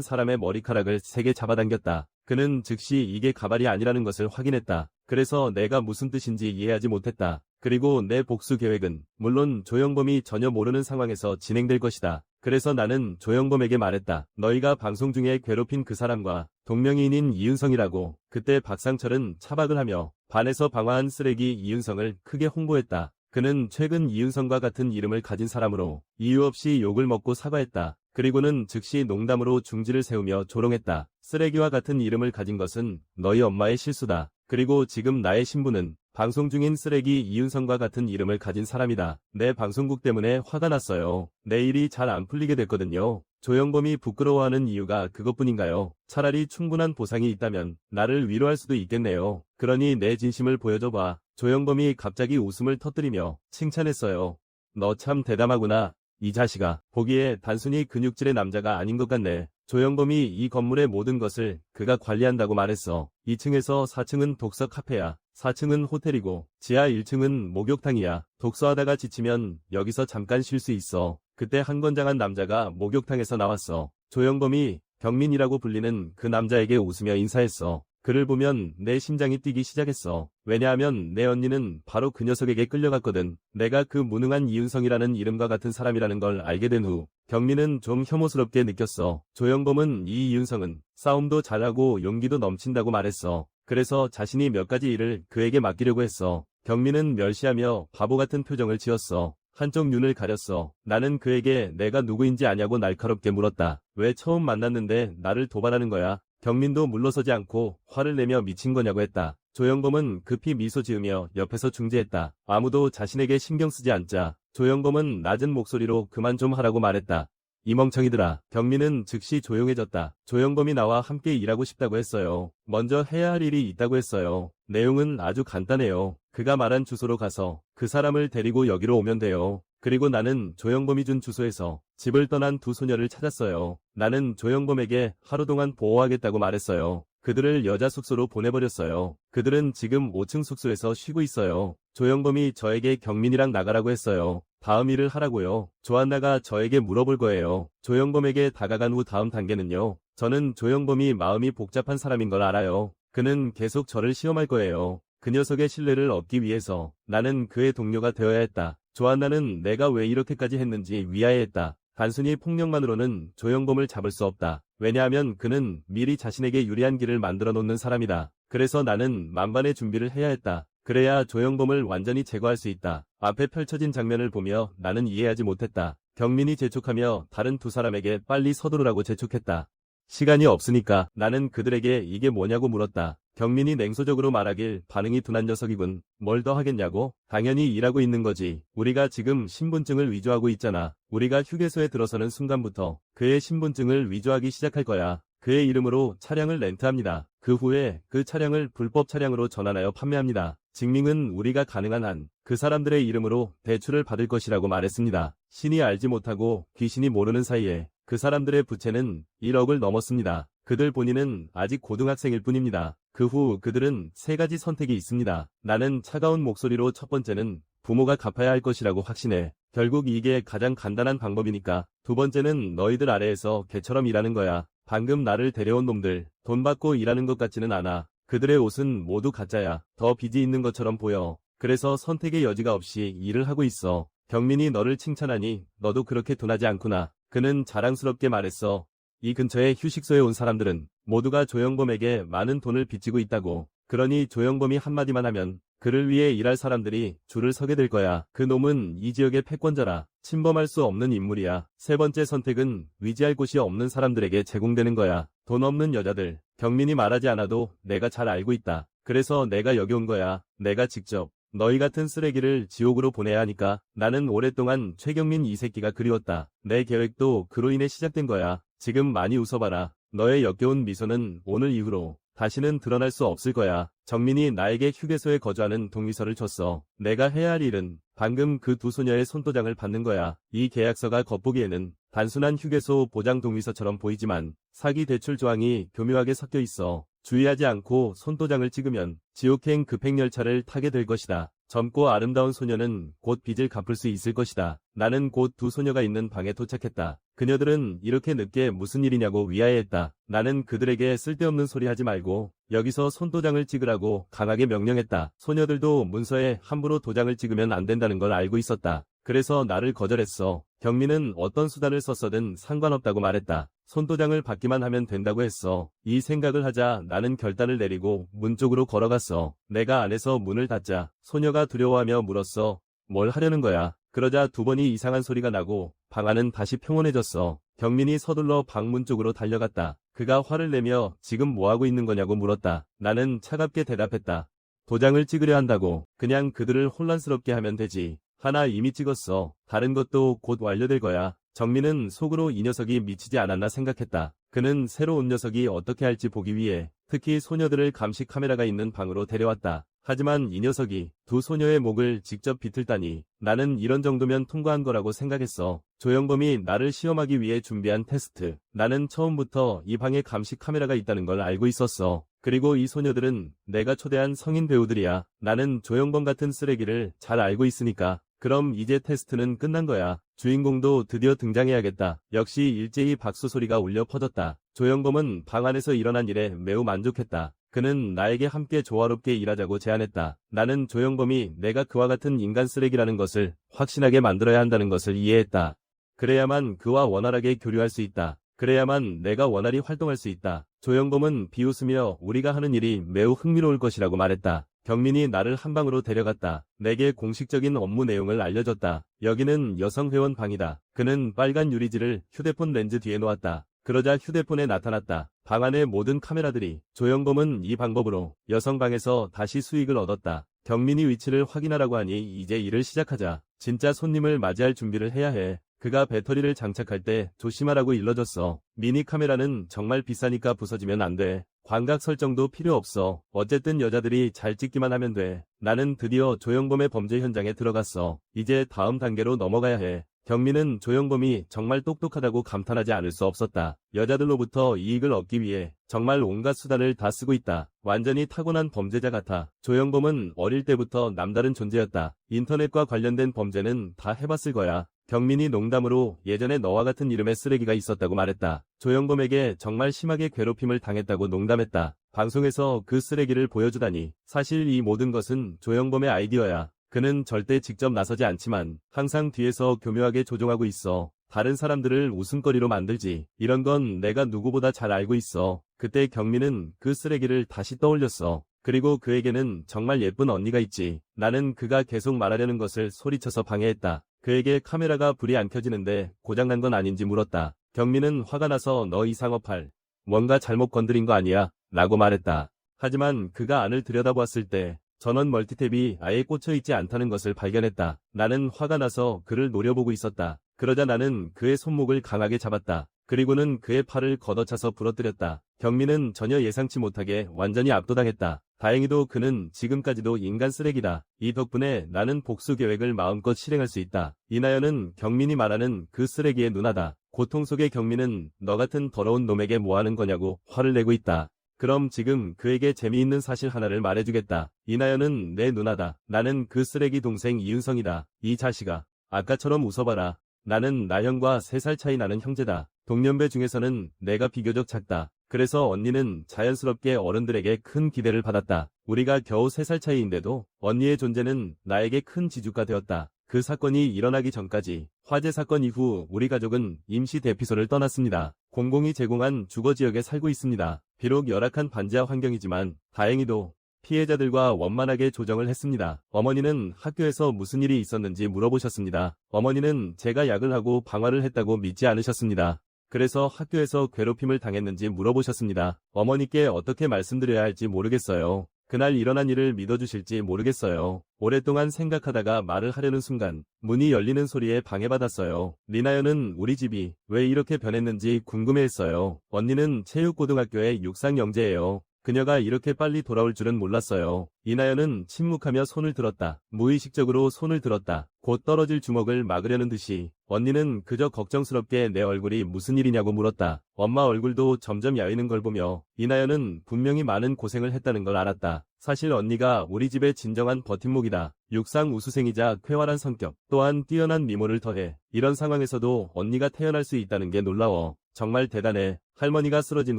사람의 머리카락을 세게 잡아당겼다. 그는 즉시 이게 가발이 아니라는 것을 확인했다. 그래서 내가 무슨 뜻인지 이해하지 못했다. 그리고 내 복수 계획은 물론 조영범이 전혀 모르는 상황에서 진행될 것이다. 그래서 나는 조영범에게 말했다. 너희가 방송 중에 괴롭힌 그 사람과 동명이인인 이윤성이라고. 그때 박상철은 차박을 하며 반에서 방화한 쓰레기 이윤성을 크게 홍보했다. 그는 최근 이윤성과 같은 이름을 가진 사람으로 이유 없이 욕을 먹고 사과했다. 그리고는 즉시 농담으로 중지를 세우며 조롱했다. 쓰레기와 같은 이름을 가진 것은 너희 엄마의 실수다. 그리고 지금 나의 신부는 방송 중인 쓰레기 이윤성과 같은 이름을 가진 사람이다. 내 방송국 때문에 화가 났어요. 내 일이 잘 안 풀리게 됐거든요. 조영범이 부끄러워하는 이유가 그것뿐인가요? 차라리 충분한 보상이 있다면 나를 위로할 수도 있겠네요. 그러니 내 진심을 보여줘봐. 조영범이 갑자기 웃음을 터뜨리며 칭찬했어요. 너 참 대담하구나. 이 자식아. 보기에 단순히 근육질의 남자가 아닌 것 같네. 조영범이 이 건물의 모든 것을 그가 관리한다고 말했어. 2층에서 4층은 독서 카페야. 4층은 호텔이고 지하 1층은 목욕탕이야. 독서하다가 지치면 여기서 잠깐 쉴 수 있어. 그때 한 건장한 남자가 목욕탕에서 나왔어. 조영범이 경민이라고 불리는 그 남자에게 웃으며 인사했어. 그를 보면 내 심장이 뛰기 시작했어. 왜냐하면 내 언니는 바로 그 녀석에게 끌려갔거든. 내가 그 무능한 이윤성이라는 이름과 같은 사람이라는 걸 알게 된 후 경민은 좀 혐오스럽게 느꼈어. 조영범은 이 이윤성은 싸움도 잘하고 용기도 넘친다고 말했어. 그래서 자신이 몇 가지 일을 그에게 맡기려고 했어. 경민은 멸시하며 바보 같은 표정을 지었어. 한쪽 눈을 가렸어. 나는 그에게 내가 누구인지 아냐고 날카롭게 물었다. 왜 처음 만났는데 나를 도발하는 거야? 경민도 물러서지 않고 화를 내며 미친 거냐고 했다. 조영범은 급히 미소 지으며 옆에서 중재했다. 아무도 자신에게 신경 쓰지 않자 조영범은 낮은 목소리로 그만 좀 하라고 말했다. 이 멍청이들아. 경민은 즉시 조용해졌다. 조영범이 나와 함께 일하고 싶다고 했어요. 먼저 해야 할 일이 있다고 했어요. 내용은 아주 간단해요. 그가 말한 주소로 가서 그 사람을 데리고 여기로 오면 돼요. 그리고 나는 조영범이 준 주소에서 집을 떠난 두 소녀를 찾았어요. 나는 조영범에게 하루 동안 보호하겠다고 말했어요. 그들을 여자 숙소로 보내버렸어요. 그들은 지금 5층 숙소에서 쉬고 있어요. 조영범이 저에게 경민이랑 나가라고 했어요. 다음 일을 하라고요. 조한나가 저에게 물어볼 거예요. 조영범에게 다가간 후 다음 단계는요. 저는 조영범이 마음이 복잡한 사람인 걸 알아요. 그는 계속 저를 시험할 거예요. 그 녀석의 신뢰를 얻기 위해서 나는 그의 동료가 되어야 했다. 조한나는 내가 왜 이렇게까지 했는지 위하해했다. 단순히 폭력만으로는 조영범을 잡을 수 없다. 왜냐하면 그는 미리 자신에게 유리한 길을 만들어 놓는 사람이다. 그래서 나는 만반의 준비를 해야 했다. 그래야 조영범을 완전히 제거할 수 있다. 앞에 펼쳐진 장면을 보며 나는 이해하지 못했다. 경민이 재촉하며 다른 두 사람에게 빨리 서두르라고 재촉했다. 시간이 없으니까. 나는 그들에게 이게 뭐냐고 물었다. 경민이 냉소적으로 말하길 반응이 둔한 녀석이군. 뭘 더 하겠냐고? 당연히 일하고 있는 거지. 우리가 지금 신분증을 위조하고 있잖아. 우리가 휴게소에 들어서는 순간부터 그의 신분증을 위조하기 시작할 거야. 그의 이름으로 차량을 렌트합니다. 그 후에 그 차량을 불법 차량으로 전환하여 판매합니다. 증빙은 우리가 가능한 한 그 사람들의 이름으로 대출을 받을 것이라고 말했습니다. 신이 알지 못하고 귀신이 모르는 사이에 그 사람들의 부채는 1억을 넘었습니다. 그들 본인은 아직 고등학생일 뿐입니다. 그 후 그들은 세 가지 선택이 있습니다. 나는 차가운 목소리로 첫 번째는 부모가 갚아야 할 것이라고 확신해. 결국 이게 가장 간단한 방법이니까. 두 번째는 너희들 아래에서 개처럼 일하는 거야. 방금 나를 데려온 놈들, 돈 받고 일하는 것 같지는 않아. 그들의 옷은 모두 가짜야. 더 빚이 있는 것처럼 보여. 그래서 선택의 여지가 없이 일을 하고 있어. 경민이 너를 칭찬하니 너도 그렇게 둔하지 않구나. 그는 자랑스럽게 말했어. 이 근처에 휴식소에 온 사람들은 모두가 조영범에게 많은 돈을 빚지고 있다고. 그러니 조영범이 한마디만 하면 그를 위해 일할 사람들이 줄을 서게 될 거야. 그 놈은 이 지역의 패권자라. 침범할 수 없는 인물이야. 세 번째 선택은 위지할 곳이 없는 사람들에게 제공되는 거야. 돈 없는 여자들. 경민이 말하지 않아도 내가 잘 알고 있다. 그래서 내가 여기 온 거야. 내가 직접. 너희 같은 쓰레기를 지옥으로 보내야 하니까. 나는 오랫동안 최경민 이 새끼가 그리웠다. 내 계획도 그로 인해 시작된 거야. 지금 많이 웃어봐라. 너의 역겨운 미소는 오늘 이후로 다시는 드러날 수 없을 거야. 정민이 나에게 휴게소에 거주하는 동의서를 줬어. 내가 해야 할 일은 방금 그 두 소녀의 손도장을 받는 거야. 이 계약서가 겉보기에는 단순한 휴게소 보장 동의서처럼 보이지만 사기 대출 조항이 교묘하게 섞여 있어. 주의하지 않고 손도장을 찍으면 지옥행 급행열차를 타게 될 것이다. 젊고 아름다운 소녀는 곧 빚을 갚을 수 있을 것이다. 나는 곧 두 소녀가 있는 방에 도착했다. 그녀들은 이렇게 늦게 무슨 일이냐고 위하해했다. 나는 그들에게 쓸데없는 소리 하지 말고 여기서 손도장을 찍으라고 강하게 명령했다. 소녀들도 문서에 함부로 도장을 찍으면 안 된다는 걸 알고 있었다. 그래서 나를 거절했어. 경민은 어떤 수단을 썼어든 상관없다고 말했다. 손도장을 받기만 하면 된다고 했어. 이 생각을 하자 나는 결단을 내리고 문 쪽으로 걸어갔어. 내가 안에서 문을 닫자 소녀가 두려워하며 물었어. 뭘 하려는 거야? 그러자 두 번이 이상한 소리가 나고 방 안은 다시 평온해졌어. 경민이 서둘러 방문 쪽으로 달려갔다. 그가 화를 내며 지금 뭐하고 있는 거냐고 물었다. 나는 차갑게 대답했다. 도장을 찍으려 한다고. 그냥 그들을 혼란스럽게 하면 되지. 하나 이미 찍었어. 다른 것도 곧 완료될 거야. 정민은 속으로 이 녀석이 미치지 않았나 생각했다. 그는 새로 온 녀석이 어떻게 할지 보기 위해 특히 소녀들을 감시 카메라가 있는 방으로 데려왔다. 하지만 이 녀석이 두 소녀의 목을 직접 비틀다니 나는 이런 정도면 통과한 거라고 생각했어. 조영범이 나를 시험하기 위해 준비한 테스트. 나는 처음부터 이 방에 감시 카메라가 있다는 걸 알고 있었어. 그리고 이 소녀들은 내가 초대한 성인 배우들이야. 나는 조영범 같은 쓰레기를 잘 알고 있으니까. 그럼 이제 테스트는 끝난 거야. 주인공도 드디어 등장해야겠다. 역시 일제히 박수 소리가 울려 퍼졌다. 조영범은 방 안에서 일어난 일에 매우 만족했다. 그는 나에게 함께 조화롭게 일하자고 제안했다. 나는 조영범이 내가 그와 같은 인간 쓰레기라는 것을 확신하게 만들어야 한다는 것을 이해했다. 그래야만 그와 원활하게 교류할 수 있다. 그래야만 내가 원활히 활동할 수 있다. 조영범은 비웃으며 우리가 하는 일이 매우 흥미로울 것이라고 말했다. 경민이 나를 한 방으로 데려갔다. 내게 공식적인 업무 내용을 알려줬다. 여기는 여성 회원 방이다. 그는 빨간 유리지를 휴대폰 렌즈 뒤에 놓았다. 그러자 휴대폰에 나타났다. 방 안의 모든 카메라들이. 조영범은 이 방법으로 여성 방에서 다시 수익을 얻었다. 경민이 위치를 확인하라고 하니 이제 일을 시작하자. 진짜 손님을 맞이할 준비를 해야 해. 그가 배터리를 장착할 때 조심하라고 일러줬어. 미니 카메라는 정말 비싸니까 부서지면 안 돼. 광각 설정도 필요 없어. 어쨌든 여자들이 잘 찍기만 하면 돼. 나는 드디어 조영범의 범죄 현장에 들어갔어. 이제 다음 단계로 넘어가야 해. 경민은 조영범이 정말 똑똑하다고 감탄하지 않을 수 없었다. 여자들로부터 이익을 얻기 위해 정말 온갖 수단을 다 쓰고 있다. 완전히 타고난 범죄자 같아. 조영범은 어릴 때부터 남다른 존재였다. 인터넷과 관련된 범죄는 다 해봤을 거야. 경민이 농담으로 예전에 너와 같은 이름의 쓰레기가 있었다고 말했다. 조영범에게 정말 심하게 괴롭힘을 당했다고 농담했다. 방송에서 그 쓰레기를 보여주다니. 사실 이 모든 것은 조영범의 아이디어야. 그는 절대 직접 나서지 않지만 항상 뒤에서 교묘하게 조종하고 있어. 다른 사람들을 웃음거리로 만들지. 이런 건 내가 누구보다 잘 알고 있어. 그때 경민은 그 쓰레기를 다시 떠올렸어. 그리고 그에게는 정말 예쁜 언니가 있지. 나는 그가 계속 말하려는 것을 소리쳐서 방해했다. 그에게 카메라가 불이 안 켜지는데 고장난 건 아닌지 물었다. 경민은 화가 나서 너 이 상업할 뭔가 잘못 건드린 거 아니야? 라고 말했다. 하지만 그가 안을 들여다보았을 때 전원 멀티탭이 아예 꽂혀있지 않다는 것을 발견했다. 나는 화가 나서 그를 노려보고 있었다. 그러자 나는 그의 손목을 강하게 잡았다. 그리고는 그의 팔을 걷어차서 부러뜨렸다. 경민은 전혀 예상치 못하게 완전히 압도당했다. 다행히도 그는 지금까지도 인간 쓰레기다. 이 덕분에 나는 복수 계획을 마음껏 실행할 수 있다. 이나연은 경민이 말하는 그 쓰레기의 누나다. 고통 속의 경민은 너 같은 더러운 놈에게 뭐하는 거냐고 화를 내고 있다. 그럼 지금 그에게 재미있는 사실 하나를 말해주겠다. 이나연은 내 누나다. 나는 그 쓰레기 동생 이윤성이다. 이 자식아. 아까처럼 웃어봐라. 나는 나연과 3살 차이 나는 형제다. 동년배 중에서는 내가 비교적 작다. 그래서 언니는 자연스럽게 어른들에게 큰 기대를 받았다. 우리가 겨우 3살 차이인데도 언니의 존재는 나에게 큰 지주가 되었다. 그 사건이 일어나기 전까지 화재 사건 이후 우리 가족은 임시 대피소를 떠났습니다. 공공이 제공한 주거지역에 살고 있습니다. 비록 열악한 반지하 환경이지만 다행히도 피해자들과 원만하게 조정을 했습니다. 어머니는 학교에서 무슨 일이 있었는지 물어보셨습니다. 어머니는 제가 약을 하고 방화를 했다고 믿지 않으셨습니다. 그래서 학교에서 괴롭힘을 당했는지 물어보셨습니다. 어머니께 어떻게 말씀드려야 할지 모르겠어요. 그날 일어난 일을 믿어주실지 모르겠어요. 오랫동안 생각하다가 말을 하려는 순간 문이 열리는 소리에 방해받았어요. 리나연은 우리 집이 왜 이렇게 변했는지 궁금해했어요. 언니는 체육고등학교의 육상 영재예요. 그녀가 이렇게 빨리 돌아올 줄은 몰랐어요. 이나연은 침묵하며 손을 들었다. 무의식적으로 손을 들었다. 곧 떨어질 주먹을 막으려는 듯이 언니는 그저 걱정스럽게 내 얼굴이 무슨 일이냐고 물었다. 엄마 얼굴도 점점 야위는 걸 보며 이나연은 분명히 많은 고생을 했다는 걸 알았다. 사실 언니가 우리 집의 진정한 버팀목이다. 육상 우수생이자 쾌활한 성격, 또한 뛰어난 미모를 더해 이런 상황에서도 언니가 태어날 수 있다는 게 놀라워. 정말 대단해. 할머니가 쓰러진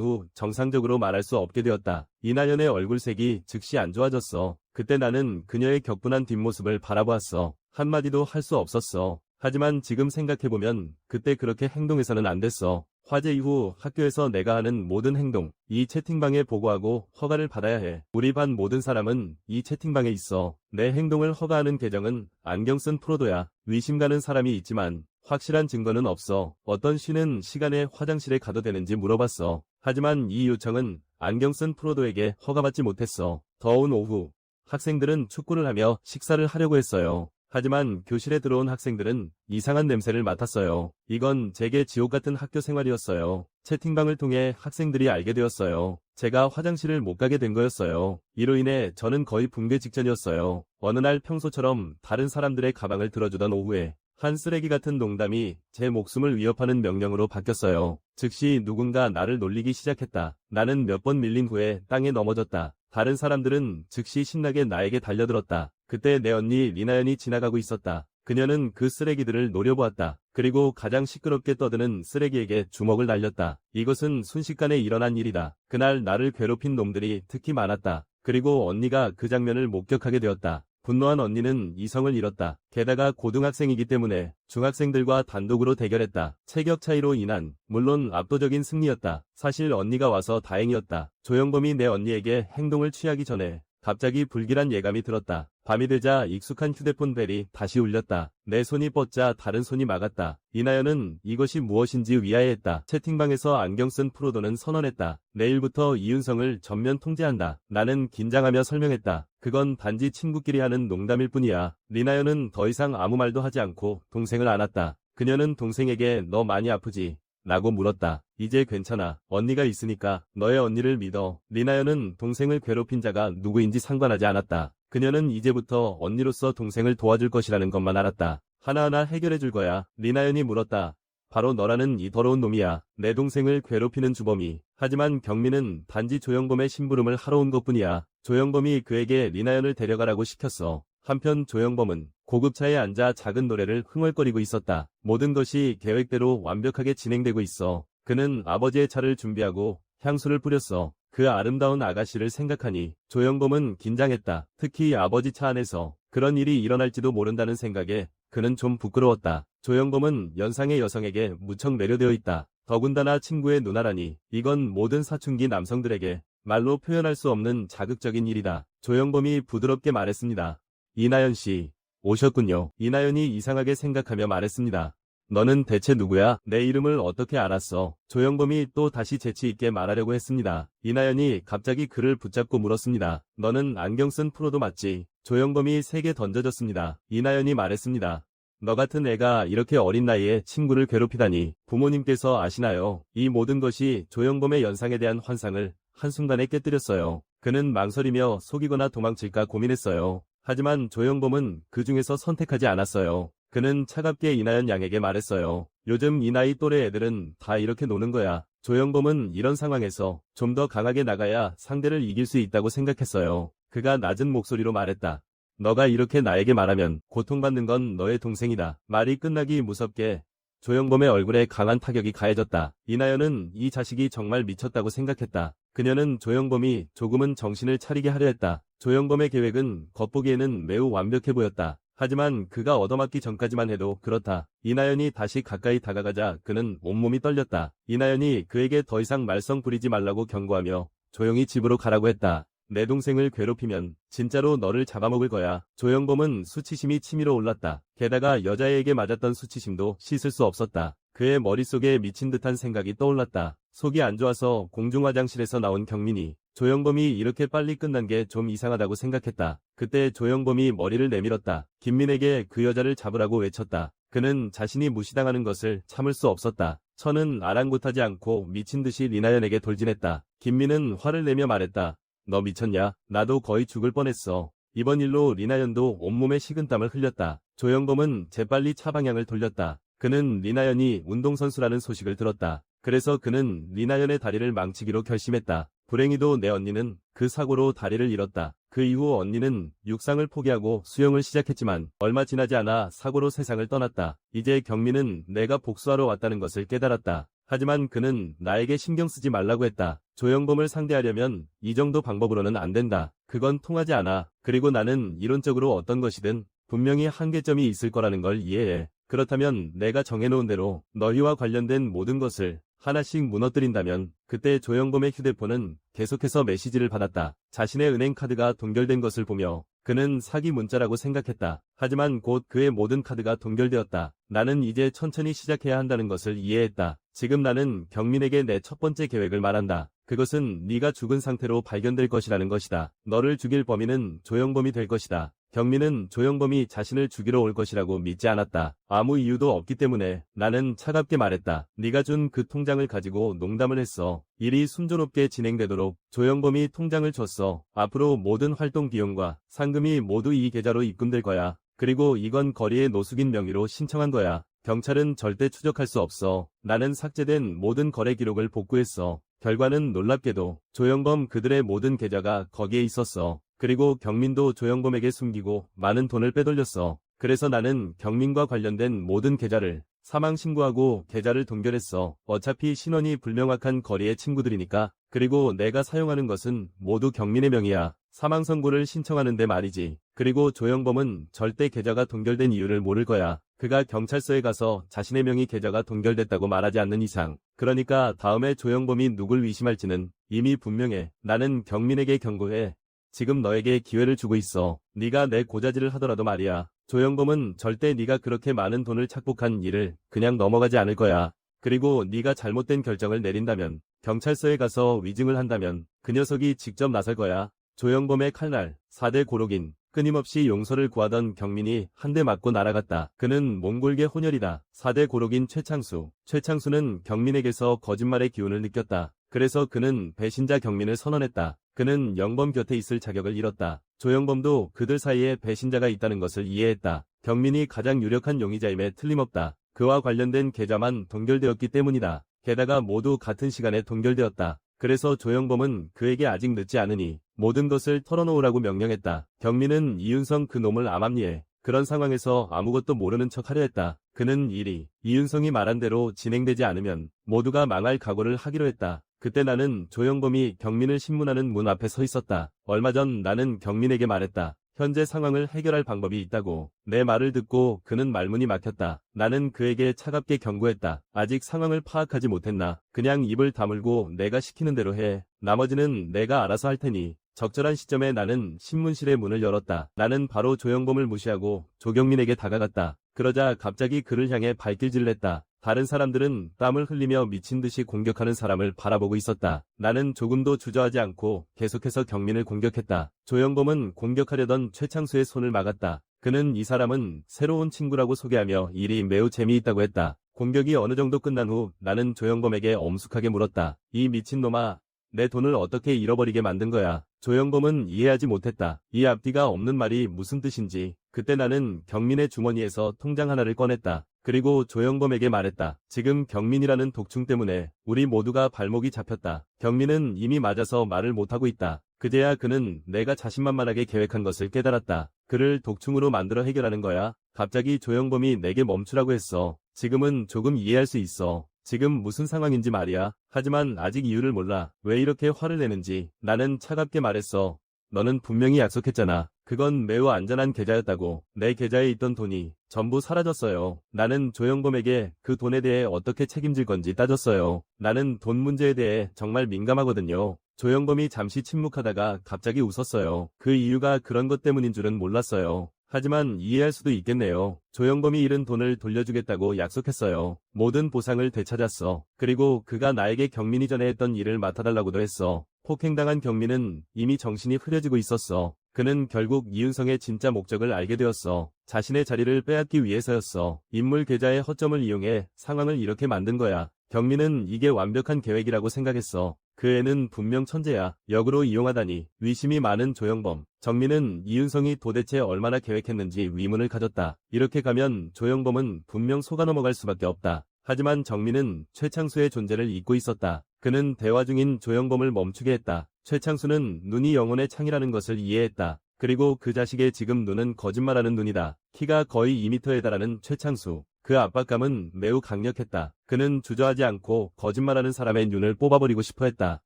후 정상적으로 말할 수 없게 되었다. 이나연의 얼굴색이 즉시 안 좋아졌어. 그때 나는 그녀의 격분한 뒷모습을 바라보았어. 한마디도 할 수 없었어. 하지만 지금 생각해보면 그때 그렇게 행동해서는 안 됐어. 화재 이후 학교에서 내가 하는 모든 행동, 이 채팅방에 보고하고 허가를 받아야 해. 우리 반 모든 사람은 이 채팅방에 있어. 내 행동을 허가하는 계정은 안경 쓴 프로도야. 의심 가는 사람이 있지만 확실한 증거는 없어. 어떤 쉬는 시간에 화장실에 가도 되는지 물어봤어. 하지만 이 요청은 안경 쓴 프로도에게 허가받지 못했어. 더운 오후, 학생들은 축구를 하며 식사를 하려고 했어요. 하지만 교실에 들어온 학생들은 이상한 냄새를 맡았어요. 이건 제게 지옥 같은 학교 생활이었어요. 채팅방을 통해 학생들이 알게 되었어요. 제가 화장실을 못 가게 된 거였어요. 이로 인해 저는 거의 붕괴 직전이었어요. 어느 날 평소처럼 다른 사람들의 가방을 들어주던 오후에 한 쓰레기 같은 농담이 제 목숨을 위협하는 명령으로 바뀌었어요. 즉시 누군가 나를 놀리기 시작했다. 나는 몇 번 밀린 후에 땅에 넘어졌다. 다른 사람들은 즉시 신나게 나에게 달려들었다. 그때 내 언니 리나연이 지나가고 있었다. 그녀는 그 쓰레기들을 노려보았다. 그리고 가장 시끄럽게 떠드는 쓰레기에게 주먹을 날렸다. 이것은 순식간에 일어난 일이다. 그날 나를 괴롭힌 놈들이 특히 많았다. 그리고 언니가 그 장면을 목격하게 되었다. 분노한 언니는 이성을 잃었다. 게다가 고등학생이기 때문에 중학생들과 단독으로 대결했다. 체격 차이로 인한 물론 압도적인 승리였다. 사실 언니가 와서 다행이었다. 조영범이 내 언니에게 행동을 취하기 전에 갑자기 불길한 예감이 들었다. 밤이 되자 익숙한 휴대폰 벨이 다시 울렸다. 내 손이 뻗자 다른 손이 막았다. 이나연은 이것이 무엇인지 위아해했다. 채팅방에서 안경 쓴 프로도는 선언했다. 내일부터 이윤성을 전면 통제한다. 나는 긴장하며 설명했다. 그건 단지 친구끼리 하는 농담일 뿐이야. 리나연은 더 이상 아무 말도 하지 않고 동생을 안았다. 그녀는 동생에게 너 많이 아프지? 라고 물었다. 이제 괜찮아. 언니가 있으니까 너의 언니를 믿어. 리나연은 동생을 괴롭힌 자가 누구인지 상관하지 않았다. 그녀는 이제부터 언니로서 동생을 도와줄 것이라는 것만 알았다. 하나하나 해결해 줄 거야. 리나연이 물었다. 바로 너라는 이 더러운 놈이야. 내 동생을 괴롭히는 주범이. 하지만 경민은 단지 조영범의 심부름을 하러 온 것뿐이야. 조영범이 그에게 리나연을 데려가라고 시켰어. 한편 조영범은 고급차에 앉아 작은 노래를 흥얼거리고 있었다. 모든 것이 계획대로 완벽하게 진행되고 있어. 그는 아버지의 차를 준비하고 향수를 뿌렸어. 그 아름다운 아가씨를 생각하니 조영범은 긴장했다. 특히 아버지 차 안에서 그런 일이 일어날지도 모른다는 생각에 그는 좀 부끄러웠다. 조영범은 연상의 여성에게 무척 매료되어 있다. 더군다나 친구의 누나라니 이건 모든 사춘기 남성들에게 말로 표현할 수 없는 자극적인 일이다. 조영범이 부드럽게 말했습니다. 이나연 씨, 오셨군요. 이나연이 이상하게 생각하며 말했습니다. 너는 대체 누구야? 내 이름을 어떻게 알았어? 조영범이 또 다시 재치 있게 말하려고 했습니다. 이나연이 갑자기 그를 붙잡고 물었습니다. 너는 안경 쓴 프로도 맞지? 조영범이 세게 던져졌습니다. 이나연이 말했습니다. 너 같은 애가 이렇게 어린 나이에 친구를 괴롭히다니 부모님께서 아시나요? 이 모든 것이 조영범의 연상에 대한 환상을 한순간에 깨뜨렸어요. 그는 망설이며 속이거나 도망칠까 고민했어요. 하지만 조영범은 그 중에서 선택하지 않았어요. 그는 차갑게 이나연 양에게 말했어요. 요즘 이 나이 또래 애들은 다 이렇게 노는 거야. 조영범은 이런 상황에서 좀 더 강하게 나가야 상대를 이길 수 있다고 생각했어요. 그가 낮은 목소리로 말했다. 너가 이렇게 나에게 말하면 고통받는 건 너의 동생이다. 말이 끝나기 무섭게 조영범의 얼굴에 강한 타격이 가해졌다. 이나연은 이 자식이 정말 미쳤다고 생각했다. 그녀는 조영범이 조금은 정신을 차리게 하려 했다. 조영범의 계획은 겉보기에는 매우 완벽해 보였다. 하지만 그가 얻어맞기 전까지만 해도 그렇다. 이나연이 다시 가까이 다가가자 그는 온몸이 떨렸다. 이나연이 그에게 더 이상 말썽 부리지 말라고 경고하며 조용히 집으로 가라고 했다. 내 동생을 괴롭히면 진짜로 너를 잡아먹을 거야. 조영범은 수치심이 치밀어 올랐다. 게다가 여자애에게 맞았던 수치심도 씻을 수 없었다. 그의 머릿속에 미친 듯한 생각이 떠올랐다. 속이 안 좋아서 공중화장실에서 나온 경민이 조영범이 이렇게 빨리 끝난 게 좀 이상하다고 생각했다. 그때 조영범이 머리를 내밀었다. 김민에게 그 여자를 잡으라고 외쳤다. 그는 자신이 무시당하는 것을 참을 수 없었다. 천은 아랑곳하지 않고 미친 듯이 리나연에게 돌진했다. 김민은 화를 내며 말했다. 너 미쳤냐? 나도 거의 죽을 뻔했어. 이번 일로 리나연도 온몸에 식은땀을 흘렸다. 조영범은 재빨리 차 방향을 돌렸다. 그는 리나연이 운동선수라는 소식을 들었다. 그래서 그는 리나연의 다리를 망치기로 결심했다. 불행히도 내 언니는 그 사고로 다리를 잃었다. 그 이후 언니는 육상을 포기하고 수영을 시작했지만 얼마 지나지 않아 사고로 세상을 떠났다. 이제 경민은 내가 복수하러 왔다는 것을 깨달았다. 하지만 그는 나에게 신경 쓰지 말라고 했다. 조영범을 상대하려면 이 정도 방법으로는 안 된다. 그건 통하지 않아. 그리고 나는 이론적으로 어떤 것이든 분명히 한계점이 있을 거라는 걸 이해해. 그렇다면 내가 정해놓은 대로 너희와 관련된 모든 것을 하나씩 무너뜨린다면 그때 조영범의 휴대폰은 계속해서 메시지를 받았다. 자신의 은행 카드가 동결된 것을 보며 그는 사기 문자라고 생각했다. 하지만 곧 그의 모든 카드가 동결되었다. 나는 이제 천천히 시작해야 한다는 것을 이해했다. 지금 나는 경민에게 내 첫 번째 계획을 말한다. 그것은 네가 죽은 상태로 발견될 것이라는 것이다. 너를 죽일 범인은 조영범이 될 것이다. 경민은 조영범이 자신을 죽이러 올 것이라고 믿지 않았다. 아무 이유도 없기 때문에 나는 차갑게 말했다. 네가 준 그 통장을 가지고 농담을 했어. 일이 순조롭게 진행되도록 조영범이 통장을 줬어. 앞으로 모든 활동 비용과 상금이 모두 이 계좌로 입금될 거야. 그리고 이건 거리의 노숙인 명의로 신청한 거야. 경찰은 절대 추적할 수 없어. 나는 삭제된 모든 거래 기록을 복구했어. 결과는 놀랍게도 조영범 그들의 모든 계좌가 거기에 있었어. 그리고 경민도 조영범에게 숨기고 많은 돈을 빼돌렸어. 그래서 나는 경민과 관련된 모든 계좌를 사망 신고하고 계좌를 동결했어. 어차피 신원이 불명확한 거리의 친구들이니까. 그리고 내가 사용하는 것은 모두 경민의 명의야. 사망 선고를 신청하는데 말이지. 그리고 조영범은 절대 계좌가 동결된 이유를 모를 거야. 그가 경찰서에 가서 자신의 명의 계좌가 동결됐다고 말하지 않는 이상. 그러니까 다음에 조영범이 누굴 의심할지는 이미 분명해. 나는 경민에게 경고해. 지금 너에게 기회를 주고 있어. 네가 내 고자질을 하더라도 말이야. 조영범은 절대 네가 그렇게 많은 돈을 착복한 일을 그냥 넘어가지 않을 거야. 그리고 네가 잘못된 결정을 내린다면, 경찰서에 가서 위증을 한다면 그 녀석이 직접 나설 거야. 조영범의 칼날, 4대 고록인, 끊임없이 용서를 구하던 경민이 한 대 맞고 날아갔다. 그는 몽골계 혼혈이다. 4대 고록인 최창수. 최창수는 경민에게서 거짓말의 기운을 느꼈다. 그래서 그는 배신자 경민을 선언했다. 그는 영범 곁에 있을 자격을 잃었다. 조영범도 그들 사이에 배신자가 있다는 것을 이해했다. 경민이 가장 유력한 용의자임에 틀림없다. 그와 관련된 계좌만 동결되었기 때문이다. 게다가 모두 같은 시간에 동결되었다. 그래서 조영범은 그에게 아직 늦지 않으니 모든 것을 털어놓으라고 명령했다. 경민은 이윤성 그 놈을 암암리에 그런 상황에서 아무것도 모르는 척하려 했다. 그는 일이 이윤성이 말한 대로 진행되지 않으면 모두가 망할 각오를 하기로 했다. 그때 나는 조영범이 경민을 신문하는 문 앞에 서 있었다. 얼마 전 나는 경민에게 말했다. 현재 상황을 해결할 방법이 있다고. 내 말을 듣고 그는 말문이 막혔다. 나는 그에게 차갑게 경고했다. 아직 상황을 파악하지 못했나? 그냥 입을 다물고 내가 시키는 대로 해. 나머지는 내가 알아서 할 테니. 적절한 시점에 나는 신문실의 문을 열었다. 나는 바로 조영범을 무시하고 조경민에게 다가갔다. 그러자 갑자기 그를 향해 발길질을 했다. 다른 사람들은 땀을 흘리며 미친 듯이 공격하는 사람을 바라보고 있었다. 나는 조금도 주저하지 않고 계속해서 경민을 공격했다. 조영범은 공격하려던 최창수의 손을 막았다. 그는 이 사람은 새로운 친구라고 소개하며 일이 매우 재미있다고 했다. 공격이 어느 정도 끝난 후 나는 조영범에게 엄숙하게 물었다. 이 미친놈아, 내 돈을 어떻게 잃어버리게 만든 거야? 조영범은 이해하지 못했다. 이 앞뒤가 없는 말이 무슨 뜻인지. 그때 나는 경민의 주머니에서 통장 하나를 꺼냈다. 그리고 조영범에게 말했다. 지금 경민이라는 독충 때문에 우리 모두가 발목이 잡혔다. 경민은 이미 맞아서 말을 못하고 있다. 그제야 그는 내가 자신만만하게 계획한 것을 깨달았다. 그를 독충으로 만들어 해결하는 거야. 갑자기 조영범이 내게 멈추라고 했어. 지금은 조금 이해할 수 있어. 지금 무슨 상황인지 말이야. 하지만 아직 이유를 몰라. 왜 이렇게 화를 내는지. 나는 차갑게 말했어. 너는 분명히 약속했잖아. 그건 매우 안전한 계좌였다고. 내 계좌에 있던 돈이 전부 사라졌어요. 나는 조영범에게 그 돈에 대해 어떻게 책임질 건지 따졌어요. 나는 돈 문제에 대해 정말 민감하거든요. 조영범이 잠시 침묵하다가 갑자기 웃었어요. 그 이유가 그런 것 때문인 줄은 몰랐어요. 하지만 이해할 수도 있겠네요. 조영범이 잃은 돈을 돌려주겠다고 약속했어요. 모든 보상을 되찾았어. 그리고 그가 나에게 경민이 전에 했던 일을 맡아달라고도 했어. 폭행당한 경민은 이미 정신이 흐려지고 있었어. 그는 결국 이윤성의 진짜 목적을 알게 되었어. 자신의 자리를 빼앗기 위해서였어. 인물 계좌의 허점을 이용해 상황을 이렇게 만든 거야. 경민은 이게 완벽한 계획이라고 생각했어. 그 애는 분명 천재야. 역으로 이용하다니. 의심이 많은 조영범. 정민은 이윤성이 도대체 얼마나 계획했는지 의문을 가졌다. 이렇게 가면 조영범은 분명 속아 넘어갈 수밖에 없다. 하지만 정민은 최창수의 존재를 잊고 있었다. 그는 대화 중인 조영범을 멈추게 했다. 최창수는 눈이 영혼의 창이라는 것을 이해했다. 그리고 그 자식의 지금 눈은 거짓말하는 눈이다. 키가 거의 2m에 달하는 최창수. 그 압박감은 매우 강력했다. 그는 주저하지 않고 거짓말하는 사람의 눈을 뽑아버리고 싶어 했다.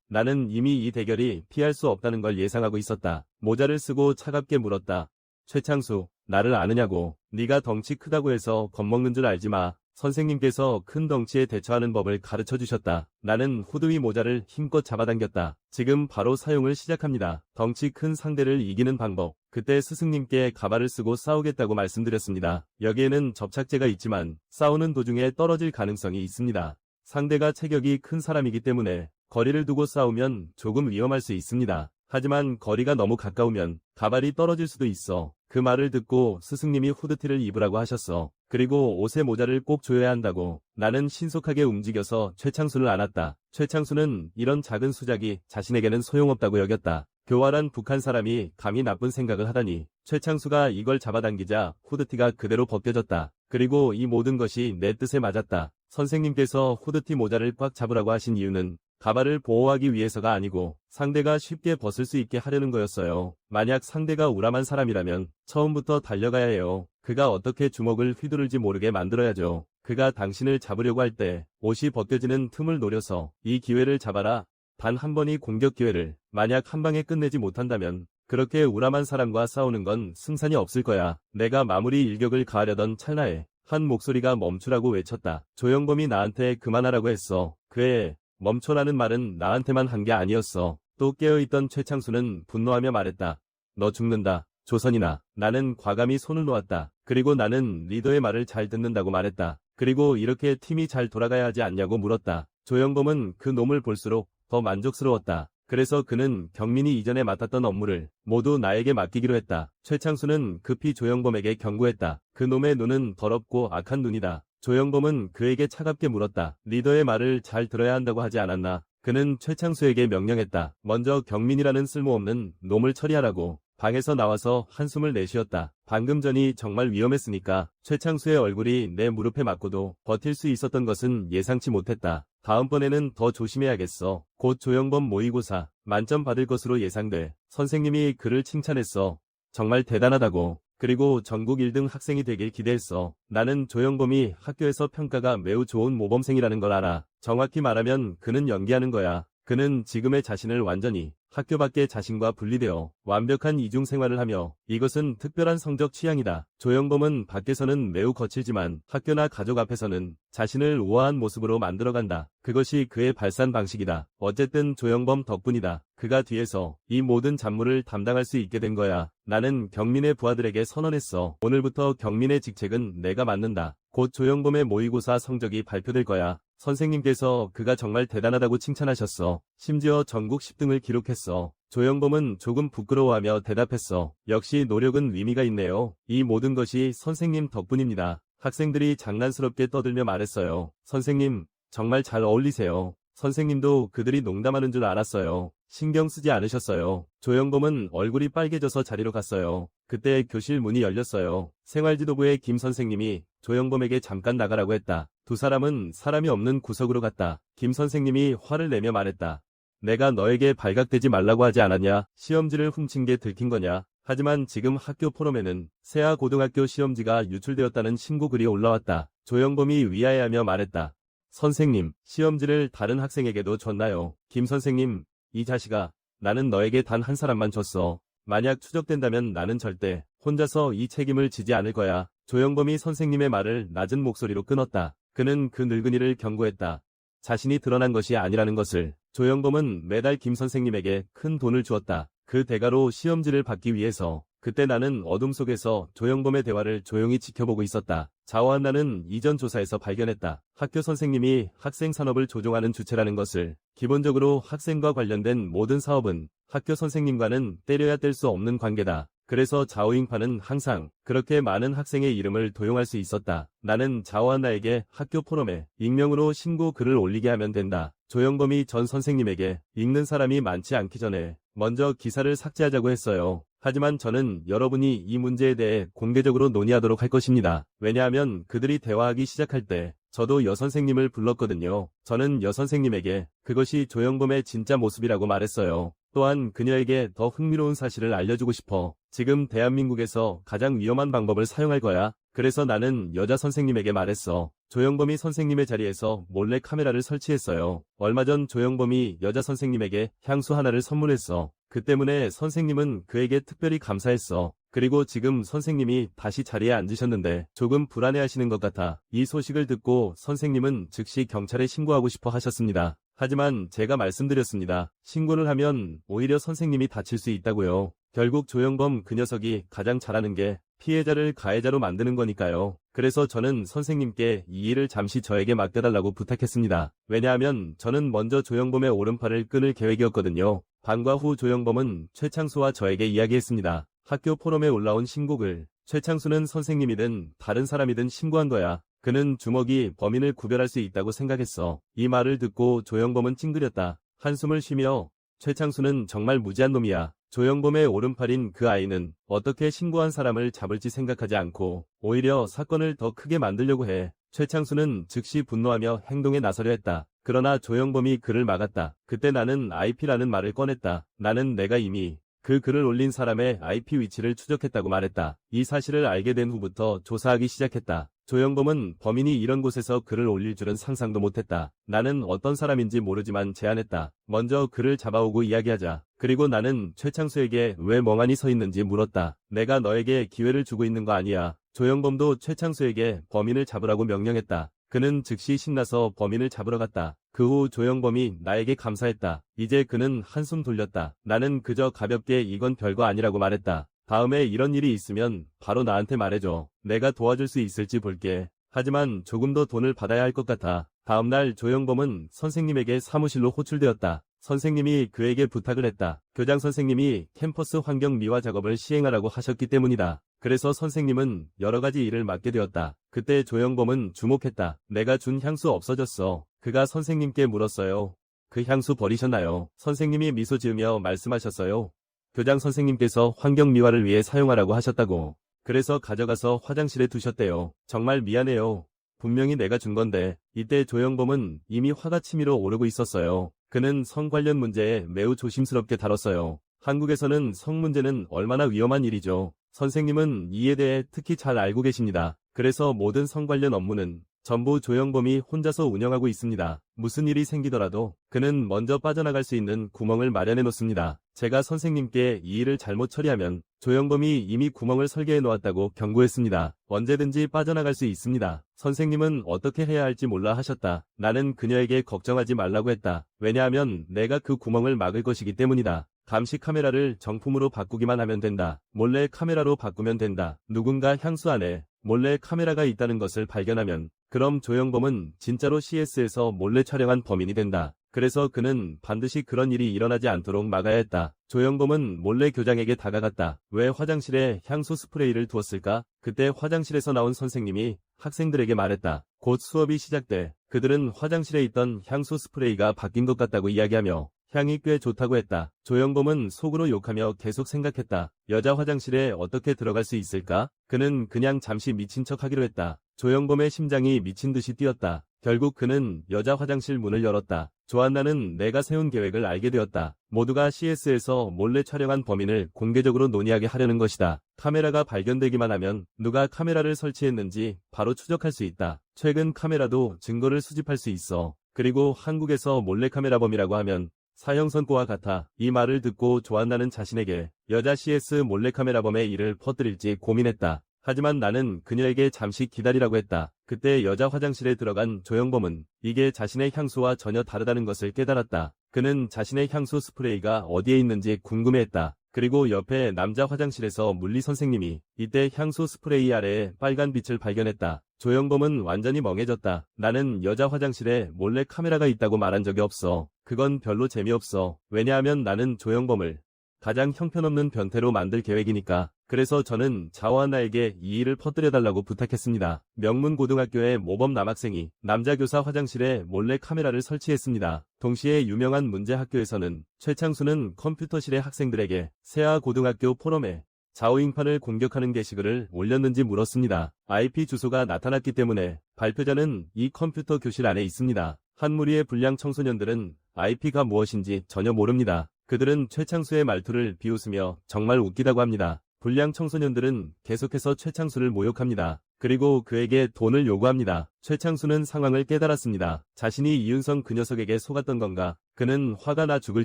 나는 이미 이 대결이 피할 수 없다는 걸 예상하고 있었다. 모자를 쓰고 차갑게 물었다. 최창수, 나를 아느냐고. 네가 덩치 크다고 해서 겁먹는 줄 알지 마. 선생님께서 큰 덩치에 대처하는 법을 가르쳐 주셨다. 나는 후드 위 모자를 힘껏 잡아당겼다. 지금 바로 사용을 시작합니다. 덩치 큰 상대를 이기는 방법. 그때 스승님께 가발을 쓰고 싸우겠다고 말씀드렸습니다. 여기에는 접착제가 있지만 싸우는 도중에 떨어질 가능성이 있습니다. 상대가 체격이 큰 사람이기 때문에 거리를 두고 싸우면 조금 위험할 수 있습니다. 하지만 거리가 너무 가까우면 가발이 떨어질 수도 있어. 그 말을 듣고 스승님이 후드티를 입으라고 하셨어. 그리고 옷에 모자를 꼭 조여야 한다고. 나는 신속하게 움직여서 최창수를 안았다. 최창수는 이런 작은 수작이 자신에게는 소용없다고 여겼다. 교활한 북한 사람이 감히 나쁜 생각을 하다니. 최창수가 이걸 잡아당기자 후드티가 그대로 벗겨졌다. 그리고 이 모든 것이 내 뜻에 맞았다. 선생님께서 후드티 모자를 꽉 잡으라고 하신 이유는 가발을 보호하기 위해서가 아니고 상대가 쉽게 벗을 수 있게 하려는 거였어요. 만약 상대가 우람한 사람이라면 처음부터 달려가야 해요. 그가 어떻게 주먹을 휘두를지 모르게 만들어야죠. 그가 당신을 잡으려고 할 때 옷이 벗겨지는 틈을 노려서 이 기회를 잡아라. 단 한 번이 공격 기회를. 만약 한 방에 끝내지 못한다면 그렇게 우람한 사람과 싸우는 건 승산이 없을 거야. 내가 마무리 일격을 가하려던 찰나에 한 목소리가 멈추라고 외쳤다. 조영범이 나한테 그만하라고 했어. 그의 멈춰라는 말은 나한테만 한 게 아니었어. 또 깨어있던 최창수는 분노하며 말했다. 너 죽는다. 조선이나. 나는 과감히 손을 놓았다. 그리고 나는 리더의 말을 잘 듣는다고 말했다. 그리고 이렇게 팀이 잘 돌아가야 하지 않냐고 물었다. 조영범은 그 놈을 볼수록 더 만족스러웠다. 그래서 그는 경민이 이전에 맡았던 업무를 모두 나에게 맡기기로 했다. 최창수는 급히 조영범에게 경고했다. 그 놈의 눈은 더럽고 악한 눈이다. 조영범은 그에게 차갑게 물었다. 리더의 말을 잘 들어야 한다고 하지 않았나? 그는 최창수에게 명령했다. 먼저 경민이라는 쓸모없는 놈을 처리하라고. 방에서 나와서 한숨을 내쉬었다. 방금 전이 정말 위험했으니까. 최창수의 얼굴이 내 무릎에 맞고도 버틸 수 있었던 것은 예상치 못했다. 다음번에는 더 조심해야겠어. 곧 조영범 모의고사 만점 받을 것으로 예상돼. 선생님이 그를 칭찬했어. 정말 대단하다고. 그리고 전국 1등 학생이 되길 기대했어. 나는 조영범이 학교에서 평가가 매우 좋은 모범생이라는 걸 알아. 정확히 말하면 그는 연기하는 거야. 그는 지금의 자신을 완전히 학교 밖의 자신과 분리되어 완벽한 이중 생활을 하며 이것은 특별한 성적 취향이다. 조영범은 밖에서는 매우 거칠지만 학교나 가족 앞에서는 자신을 우아한 모습으로 만들어간다. 그것이 그의 발산 방식이다. 어쨌든 조영범 덕분이다. 그가 뒤에서 이 모든 잡무를 담당할 수 있게 된 거야. 나는 경민의 부하들에게 선언했어. 오늘부터 경민의 직책은 내가 맡는다. 곧 조영범의 모의고사 성적이 발표될 거야. 선생님께서 그가 정말 대단하다고 칭찬하셨어. 심지어 전국 10등을 기록했어. 조영범은 조금 부끄러워하며 대답했어. 역시 노력은 의미가 있네요. 이 모든 것이 선생님 덕분입니다. 학생들이 장난스럽게 떠들며 말했어요. 선생님, 정말 잘 어울리세요. 선생님도 그들이 농담하는 줄 알았어요. 신경 쓰지 않으셨어요. 조영범은 얼굴이 빨개져서 자리로 갔어요. 그때 교실 문이 열렸어요. 생활지도부의 김 선생님이 조영범에게 잠깐 나가라고 했다. 두 사람은 사람이 없는 구석으로 갔다. 김 선생님이 화를 내며 말했다. 내가 너에게 발각되지 말라고 하지 않았냐? 시험지를 훔친 게 들킨 거냐? 하지만 지금 학교 포럼에는 세아 고등학교 시험지가 유출되었다는 신고 글이 올라왔다. 조영범이 위아해하며 말했다. 선생님, 시험지를 다른 학생에게도 줬나요? 김 선생님, 이 자식아, 나는 너에게 단 한 사람만 줬어. 만약 추적된다면 나는 절대 혼자서 이 책임을 지지 않을 거야. 조영범이 선생님의 말을 낮은 목소리로 끊었다. 그는 그 늙은이를 경고했다. 자신이 드러난 것이 아니라는 것을. 조영범은 매달 김 선생님에게 큰 돈을 주었다. 그 대가로 시험지를 받기 위해서. 그때 나는 어둠 속에서 조영범의 대화를 조용히 지켜보고 있었다. 자오한 나는 이전 조사에서 발견했다. 학교 선생님이 학생 산업을 조종하는 주체라는 것을. 기본적으로 학생과 관련된 모든 사업은 학교 선생님과는 때려야 뗄 수 없는 관계다. 그래서 자오잉파는 항상 그렇게 많은 학생의 이름을 도용할 수 있었다. 나는 자오한 나에게 학교 포럼에 익명으로 신고 글을 올리게 하면 된다. 조영범이 전 선생님에게 읽는 사람이 많지 않기 전에 먼저 기사를 삭제하자고 했어요. 하지만 저는 여러분이 이 문제에 대해 공개적으로 논의하도록 할 것입니다. 왜냐하면 그들이 대화하기 시작할 때 저도 여선생님을 불렀거든요. 저는 여선생님에게 그것이 조영범의 진짜 모습이라고 말했어요. 또한 그녀에게 더 흥미로운 사실을 알려주고 싶어. 지금 대한민국에서 가장 위험한 방법을 사용할 거야. 그래서 나는 여자 선생님에게 말했어. 조영범이 선생님의 자리에서 몰래 카메라를 설치했어요. 얼마 전 조영범이 여자 선생님에게 향수 하나를 선물했어. 그 때문에 선생님은 그에게 특별히 감사했어. 그리고 지금 선생님이 다시 자리에 앉으셨는데 조금 불안해하시는 것 같아. 이 소식을 듣고 선생님은 즉시 경찰에 신고하고 싶어 하셨습니다. 하지만 제가 말씀드렸습니다. 신고를 하면 오히려 선생님이 다칠 수 있다고요. 결국 조영범 그 녀석이 가장 잘하는 게 피해자를 가해자로 만드는 거니까요. 그래서 저는 선생님께 이 일을 잠시 저에게 맡겨달라고 부탁했습니다. 왜냐하면 저는 먼저 조영범의 오른팔을 끊을 계획이었거든요. 방과 후 조영범은 최창수와 저에게 이야기했습니다. 학교 포럼에 올라온 신고글. 최창수는 선생님이든 다른 사람이든 신고한 거야. 그는 주먹이 범인을 구별할 수 있다고 생각했어. 이 말을 듣고 조영범은 찡그렸다. 한숨을 쉬며 최창수는 정말 무지한 놈이야. 조영범의 오른팔인 그 아이는 어떻게 신고한 사람을 잡을지 생각하지 않고 오히려 사건을 더 크게 만들려고 해. 최창수는 즉시 분노하며 행동에 나서려 했다. 그러나 조영범이 그를 막았다. 그때 나는 IP라는 말을 꺼냈다. 나는 내가 이미 그 글을 올린 사람의 IP 위치를 추적했다고 말했다. 이 사실을 알게 된 후부터 조사하기 시작했다. 조영범은 범인이 이런 곳에서 글을 올릴 줄은 상상도 못했다. 나는 어떤 사람인지 모르지만 제안했다. 먼저 그를 잡아오고 이야기하자. 그리고 나는 최창수에게 왜 멍하니 서 있는지 물었다. 내가 너에게 기회를 주고 있는 거 아니야. 조영범도 최창수에게 범인을 잡으라고 명령했다. 그는 즉시 신나서 범인을 잡으러 갔다. 그 후 조영범이 나에게 감사했다. 이제 그는 한숨 돌렸다. 나는 그저 가볍게 이건 별거 아니라고 말했다. 다음에 이런 일이 있으면 바로 나한테 말해줘. 내가 도와줄 수 있을지 볼게. 하지만 조금 더 돈을 받아야 할 것 같아. 다음날 조영범은 선생님에게 사무실로 호출되었다. 선생님이 그에게 부탁을 했다. 교장 선생님이 캠퍼스 환경 미화 작업을 시행하라고 하셨기 때문이다. 그래서 선생님은 여러 가지 일을 맡게 되었다. 그때 조영범은 주목했다. 내가 준 향수 없어졌어. 그가 선생님께 물었어요. 그 향수 버리셨나요? 선생님이 미소 지으며 말씀하셨어요. 교장 선생님께서 환경 미화를 위해 사용하라고 하셨다고. 그래서 가져가서 화장실에 두셨대요. 정말 미안해요. 분명히 내가 준 건데. 이때 조영범은 이미 화가 치밀어 오르고 있었어요. 그는 성 관련 문제에 매우 조심스럽게 다뤘어요. 한국에서는 성 문제는 얼마나 위험한 일이죠. 선생님은 이에 대해 특히 잘 알고 계십니다. 그래서 모든 성 관련 업무는 전부 조영범이 혼자서 운영하고 있습니다. 무슨 일이 생기더라도 그는 먼저 빠져나갈 수 있는 구멍을 마련해 놓습니다. 제가 선생님께 이 일을 잘못 처리하면 조영범이 이미 구멍을 설계해 놓았다고 경고했습니다. 언제든지 빠져나갈 수 있습니다. 선생님은 어떻게 해야 할지 몰라 하셨다. 나는 그녀에게 걱정하지 말라고 했다. 왜냐하면 내가 그 구멍을 막을 것이기 때문이다. 감시 카메라를 정품으로 바꾸기만 하면 된다. 몰래 카메라로 바꾸면 된다. 누군가 향수 안에 몰래 카메라가 있다는 것을 발견하면 그럼 조영범은 진짜로 CS에서 몰래 촬영한 범인이 된다. 그래서 그는 반드시 그런 일이 일어나지 않도록 막아야 했다. 조영범은 몰래 교장에게 다가갔다. 왜 화장실에 향수 스프레이를 두었을까? 그때 화장실에서 나온 선생님이 학생들에게 말했다. 곧 수업이 시작돼. 그들은 화장실에 있던 향수 스프레이가 바뀐 것 같다고 이야기하며 향이 꽤 좋다고 했다. 조영범은 속으로 욕하며 계속 생각했다. 여자 화장실에 어떻게 들어갈 수 있을까? 그는 그냥 잠시 미친 척 하기로 했다. 조영범의 심장이 미친 듯이 뛰었다. 결국 그는 여자 화장실 문을 열었다. 조한나는 내가 세운 계획을 알게 되었다. 모두가 CS에서 몰래 촬영한 범인을 공개적으로 논의하게 하려는 것이다. 카메라가 발견되기만 하면 누가 카메라를 설치했는지 바로 추적할 수 있다. 최근 카메라도 증거를 수집할 수 있어. 그리고 한국에서 몰래카메라범이라고 하면 사형선고와 같아. 이 말을 듣고 조한나는 자신에게 여자 CS 몰래카메라범의 일을 퍼뜨릴지 고민했다. 하지만 나는 그녀에게 잠시 기다리라고 했다. 그때 여자 화장실에 들어간 조영범은 이게 자신의 향수와 전혀 다르다는 것을 깨달았다. 그는 자신의 향수 스프레이가 어디에 있는지 궁금해했다. 그리고 옆에 남자 화장실에서 물리 선생님이 이때 향수 스프레이 아래에 빨간 빛을 발견했다. 조영범은 완전히 멍해졌다. 나는 여자 화장실에 몰래 카메라가 있다고 말한 적이 없어. 그건 별로 재미없어. 왜냐하면 나는 조영범을 가장 형편없는 변태로 만들 계획이니까. 그래서 저는 자오한나에게 이 일을 퍼뜨려달라고 부탁했습니다. 명문고등학교의 모범 남학생이 남자 교사 화장실에 몰래 카메라를 설치했습니다. 동시에 유명한 문제학교에서는 최창수는 컴퓨터실의 학생들에게 세아고등학교 포럼에 자오잉판을 공격하는 게시글을 올렸는지 물었습니다. IP 주소가 나타났기 때문에 발표자는 이 컴퓨터 교실 안에 있습니다. 한 무리의 불량 청소년들은 IP가 무엇인지 전혀 모릅니다. 그들은 최창수의 말투를 비웃으며 정말 웃기다고 합니다. 불량 청소년들은 계속해서 최창수를 모욕합니다. 그리고 그에게 돈을 요구합니다. 최창수는 상황을 깨달았습니다. 자신이 이윤성 그 녀석에게 속았던 건가? 그는 화가 나 죽을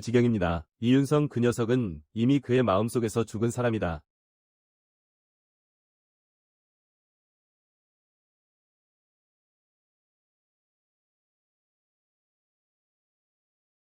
지경입니다. 이윤성 그 녀석은 이미 그의 마음속에서 죽은 사람이다.